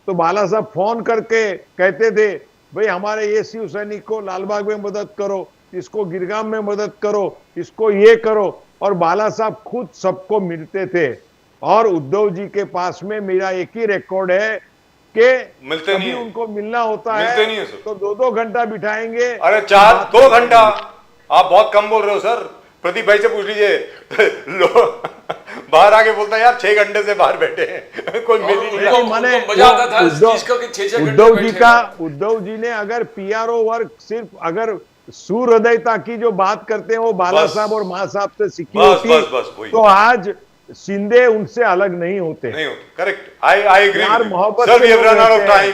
तो बाला साहब फोन करके कहते थे भाई हमारे ये शिव सैनिक को लालबाग में मदद करो, इसको गिरगाम में मदद करो, इसको ये करो, और बाला साहब खुद सबको मिलते थे। और उद्धव जी के पास में मेरा एक ही रिकॉर्ड है कि मिलते नहीं कभी है। उनको मिलना होता मिलते नहीं है है सर। तो 2-2 घंटा बिठाएंगे। अरे 2 घंटा आप बहुत कम बोल रहे हो सर। प्रदीप भाई से पूछ लीजिए बाहर आके बोलता है यार 6 घंटे से बाहर बैठे हैं कोई मिल ही नहीं रहा। उनको माने मजा आता था इस उद्धव चीज का कि 6-6 घंटे उद्धव जी बैठे का हैं। उद्धव जी ने अगर पीआरओ वर्क सिर्फ अगर सुहृदयता की जो बात करते हैं वो बाला बस। साहब और मां साहब से सीखी बस, होती बस, बस, वही। तो आज शिंदे उनसे अलग नहीं होते। नहीं होती। करेक्ट। आई एग्री प्यार मोहब्बत सर। से वी हैव लोग रन आउट ऑफ रहते हैं।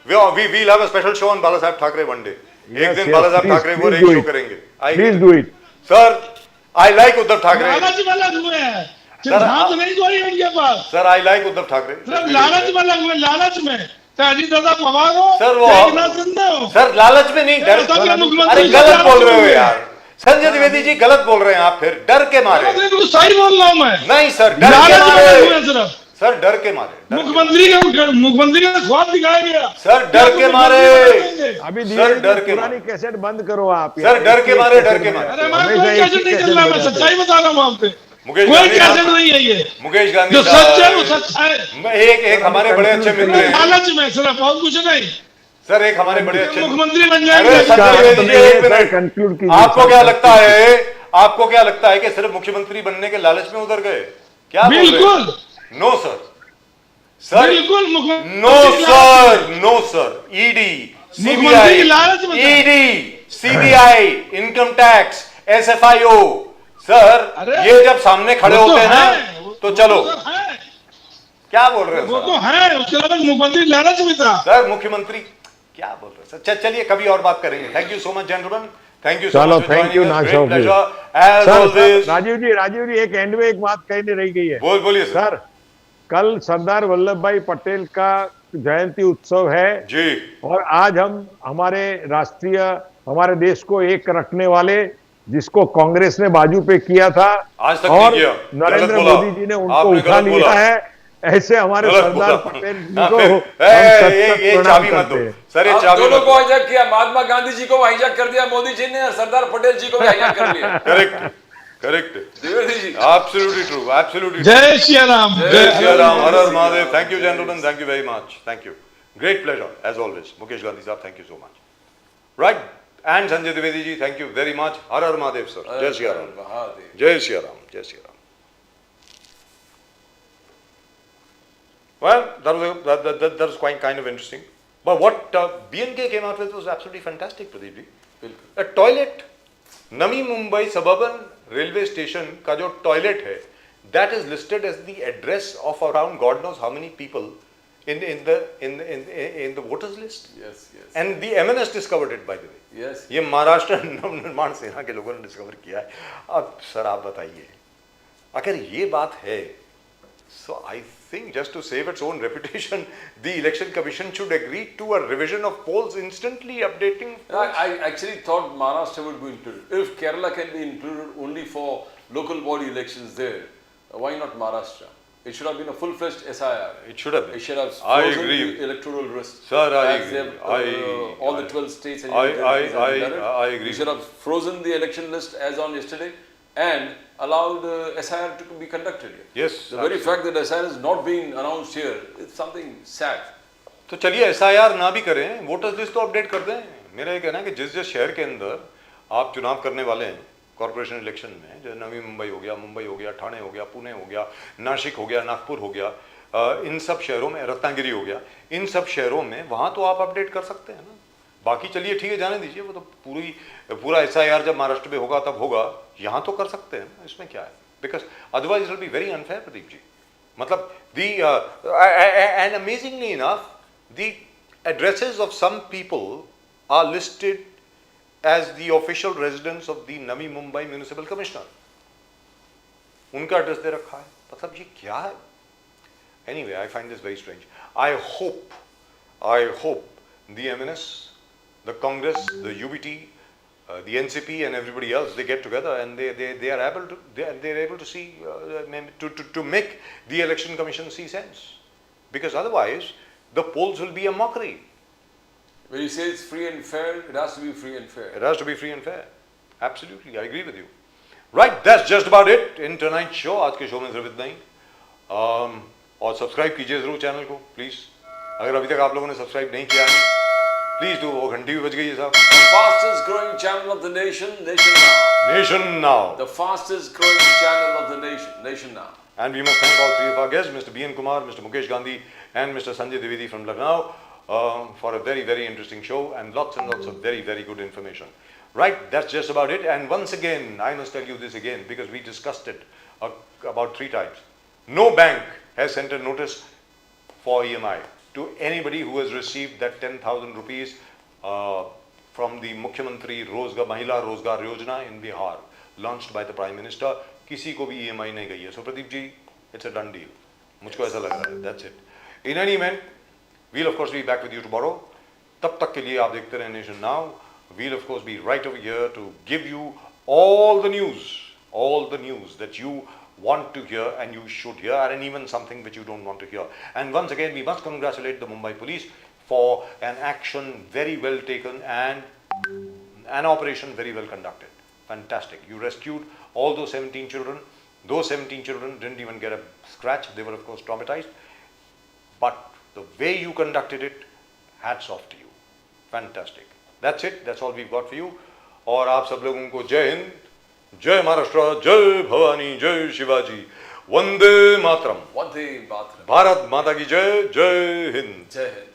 Time. We will have a special show on Bala Saheb Thackeray one day. एक Yes, दिन yes, बाला साहब please, ठाकरे को please एक do शो it. करेंगे। Please do it. Sir I like Uddhav Thackeray. लालच में लगे हुए हैं, सिद्धांत नहीं कोई उनके पास, sir I like Uddhav Thackeray. सिर्फ लालच में लगे हुए, लालच में। चाहे अजीत दादा पवार हो, सर वो चाहे एकनाथ शिंदे हो, सर लालच में नहीं, डर। सब ये मुख्यमंत्री अरे सब गलत लालच बोल रहे हो में यार संजय द्विवेदी जी, गलत बोल रहे हैं आप। फिर डर के मारे। हैं। तो सही बोल रहा हूं मैं। नहीं सर, डर के लालच में लगे हुए हैं मारे। सिर्फ। सर डर के मारे। डर के- मुख्यमंत्री का स्वाद दिखाया गया। सर डर के मारे। अभी सर, धीरे डर के पुरानी मारे। कैसेट बंद करो आप सर, यार। डर के मारे, एक डर कैसेट के में मारे। अरे आते मैं हो। कोई हमेशा कैसे एक ही नहीं चल कैसेट रहा, में मैं जाते हो। सच्चाई बता रहा हूं आपसे। मुकेश कोई गांधी कैसे साहब- नहीं है ये, मुकेश गांधी जो साहब- सच है वो सच है। एक हमारे बड़े अच्छे मित्र हैं। लालच में सिर्फ और कुछ नहीं। सर एक हमारे बड़े अच्छे मुख्यमंत्री बन अरे जाएंगे। संजय द्विवेदी जी, एक सर, मिनट। conclude कीजिए, आपको सर, क्या conclude लगता है, आपको क्या लगता है कि सिर्फ मुख्यमंत्री बनने के लालच में उतर गए? क्या बोल रहे हैं? बिल्कुल नो सर। सर बिल्कुल नो मुख्यमंत्री सर, नो सर। ईडी, मुख्यमंत्री की सीबीआई, लालच में था। ED, CBI, income tax, SFIO, sir अरे, ये जब सामने खड़े वो तो होते हैं ना है, तो चलो। वो तो है, क्या बोल रहे वो हो तो सर? है। उसके अलावा मुख्यमंत्री लालच में था। सर मुख्यमंत्री क्या बोल रहे हैं सर? चलिए कभी और बात करेंगे। Thank you so much gentleman. Thank you so चलो, much. thank you, Nasha ji. As sir, always. Rajiv ji एक एंड में एक बात कहने रह गई है। बोलिए सर। सर कल सरदार वल्लभ भाई पटेल का जयंती उत्सव है जी और आज हम हमारे देश को एक रखने वाले, जिसको कांग्रेस ने बाजू पे किया था आज तक और नहीं किया। नरेंद्र गलत बोला। मोदी जी ने उनको आपने उठा गलत लिया बोला। है। ऐसे हमारे गलत सरदार बोला। पटेल जी हाँ, को फिर, हम सख्त ये प्रणाम चाबी मत करते दो हैं। सर, ये आप चाबी दोनों मत को दो। हाईजैक किया, महात्मा गांधी जी को हाईजैक कर दिया मोदी जी ने, और सरदार पटेल जी को भी हाईजैक कर लिया। Correct correct. Dwivedi ji, absolutely true, absolutely. जय श्री राम। जय श्री राम, हर हर Mahadev. Thank you gentleman, thank you very much. Thank you, great pleasure as always. Mukesh Gandhi Sahab, thank you so much. Right, and Sanjay Dwivedi ji, thank you very much. हर हर महादेव सर। जय श्री राम, महादेव। जय श्री राम, जय Shri Ram. Well, that was quite kind of interesting. But what BNK came out with was absolutely fantastic, Pradeep ji. A toilet, Navi Mumbai suburban railway station का जो toilet है, that is listed as the address of around God knows how many people in the voters list. Yes, yes. And the MNS discovered it, by the way. Yes. ये महाराष्ट्र नवनिर्माण सेना के लोगों ने discover किया है। अब सर आप बताइए, अगर ये बात है, so I think just to save its own reputation, the election commission should agree to a revision of polls instantly, updating polls. I actually thought Maharashtra would be included. If Kerala can be included only for local body elections there, why not Maharashtra? It should have been a full-fledged SIR. It should have been. It should have I frozen agree. the electoral risk. Sir, I as agree. they have, all the 12 states and union territories have done it. I agree. We should have frozen the election list as on yesterday and allowed SIR to be conducted here. Yes, The very absolutely. fact that SIR is not being announced here, it's something sad. तो चलिए SIR ना भी करें, voters list तो update कर दें। मेरा ये कहना है कि जिस जिस शहर के अंदर आप चुनाव करने वाले हैं कॉर्पोरेशन इलेक्शन में, जैसे नवी मुंबई हो गया, मुंबई हो गया, ठाणे हो गया, पुणे हो गया, नासिक हो गया, नागपुर हो गया, इन सब शहरों में, रत्नागिरी हो गया, इन सब शहरों में वहाँ तो आप अपडेट कर सकते हैं ना। बाकी चलिए ठीक है, जाने दीजिए, वो तो पूरा SIR जब महाराष्ट्र में होगा तब होगा, यहाँ तो कर सकते हैं, इसमें क्या है? Because otherwise it will be very unfair, Pradeep ji. मतलब and amazingly enough the addresses of some people are listed as the official residence of the Navi Mumbai Municipal Commissioner. उनका एड्रेस दे रखा है, मतलब ये क्या है? Anyway, I find this very strange. I hope the MNS, the Congress, the UBT, the NCP and everybody else, they get together and they are able to they're able to see to make the election commission see sense, because otherwise the polls will be a mockery. When you say it's free and fair, it has to be free and fair. It has to be free and fair. Absolutely, I agree with you. Right, that's just about it in tonight's show. आज के show में सिर्फ इतना ही. और subscribe कीजिए जरूर channel को please. अगर अभी तक आप लोगों ने सब्सक्राइब नहीं किया है, प्लीज डू. वो घंटी भी बज गई है साहब. The fastest growing channel of the nation, Nation Now. Nation Now. The fastest growing channel of the nation, Nation Now. And we must thank all three of our guests, Mr. B.N. Kumar, Mr. Mukesh Gandhi, and Mr. Sanjay Dwivedi from Lucknow, for a very, very interesting show and lots of very, very good information. Right, that's just about it. And once again, I must tell you this again, because we discussed it about 3 times. No bank has sent a notice for EMI to anybody who has received that 10,000 rupees from the Mukhyamantri Mahila Rozgar Yojana in Bihar, launched by the Prime Minister. किसी को भी EMI नहीं गई है. So Pradeep ji, it's a done deal. मुझको ऐसा लग रहा है. That's it. In any event, we'll of course be back with you tomorrow. तब तक के लिए आप देखते रहें Nation Now. We'll of course be right over here to give you all the news that you want to hear and you should hear, and even something which you don't want to hear. And once again, we must congratulate the Mumbai police for an action very well taken and an operation very well conducted. Fantastic. You rescued all those 17 children. Those 17 children didn't even get a scratch. They were of course traumatized. But the way you conducted it, hats off to you. Fantastic. That's it. That's all we've got for you. और आप सब लोगों को जय हिंद, जय महाराष्ट्र, जय भवानी, जय Shivaji, Vande Mataram. Vande Mataram. Bharat माता की जय, जय हिंद. Jai Hind.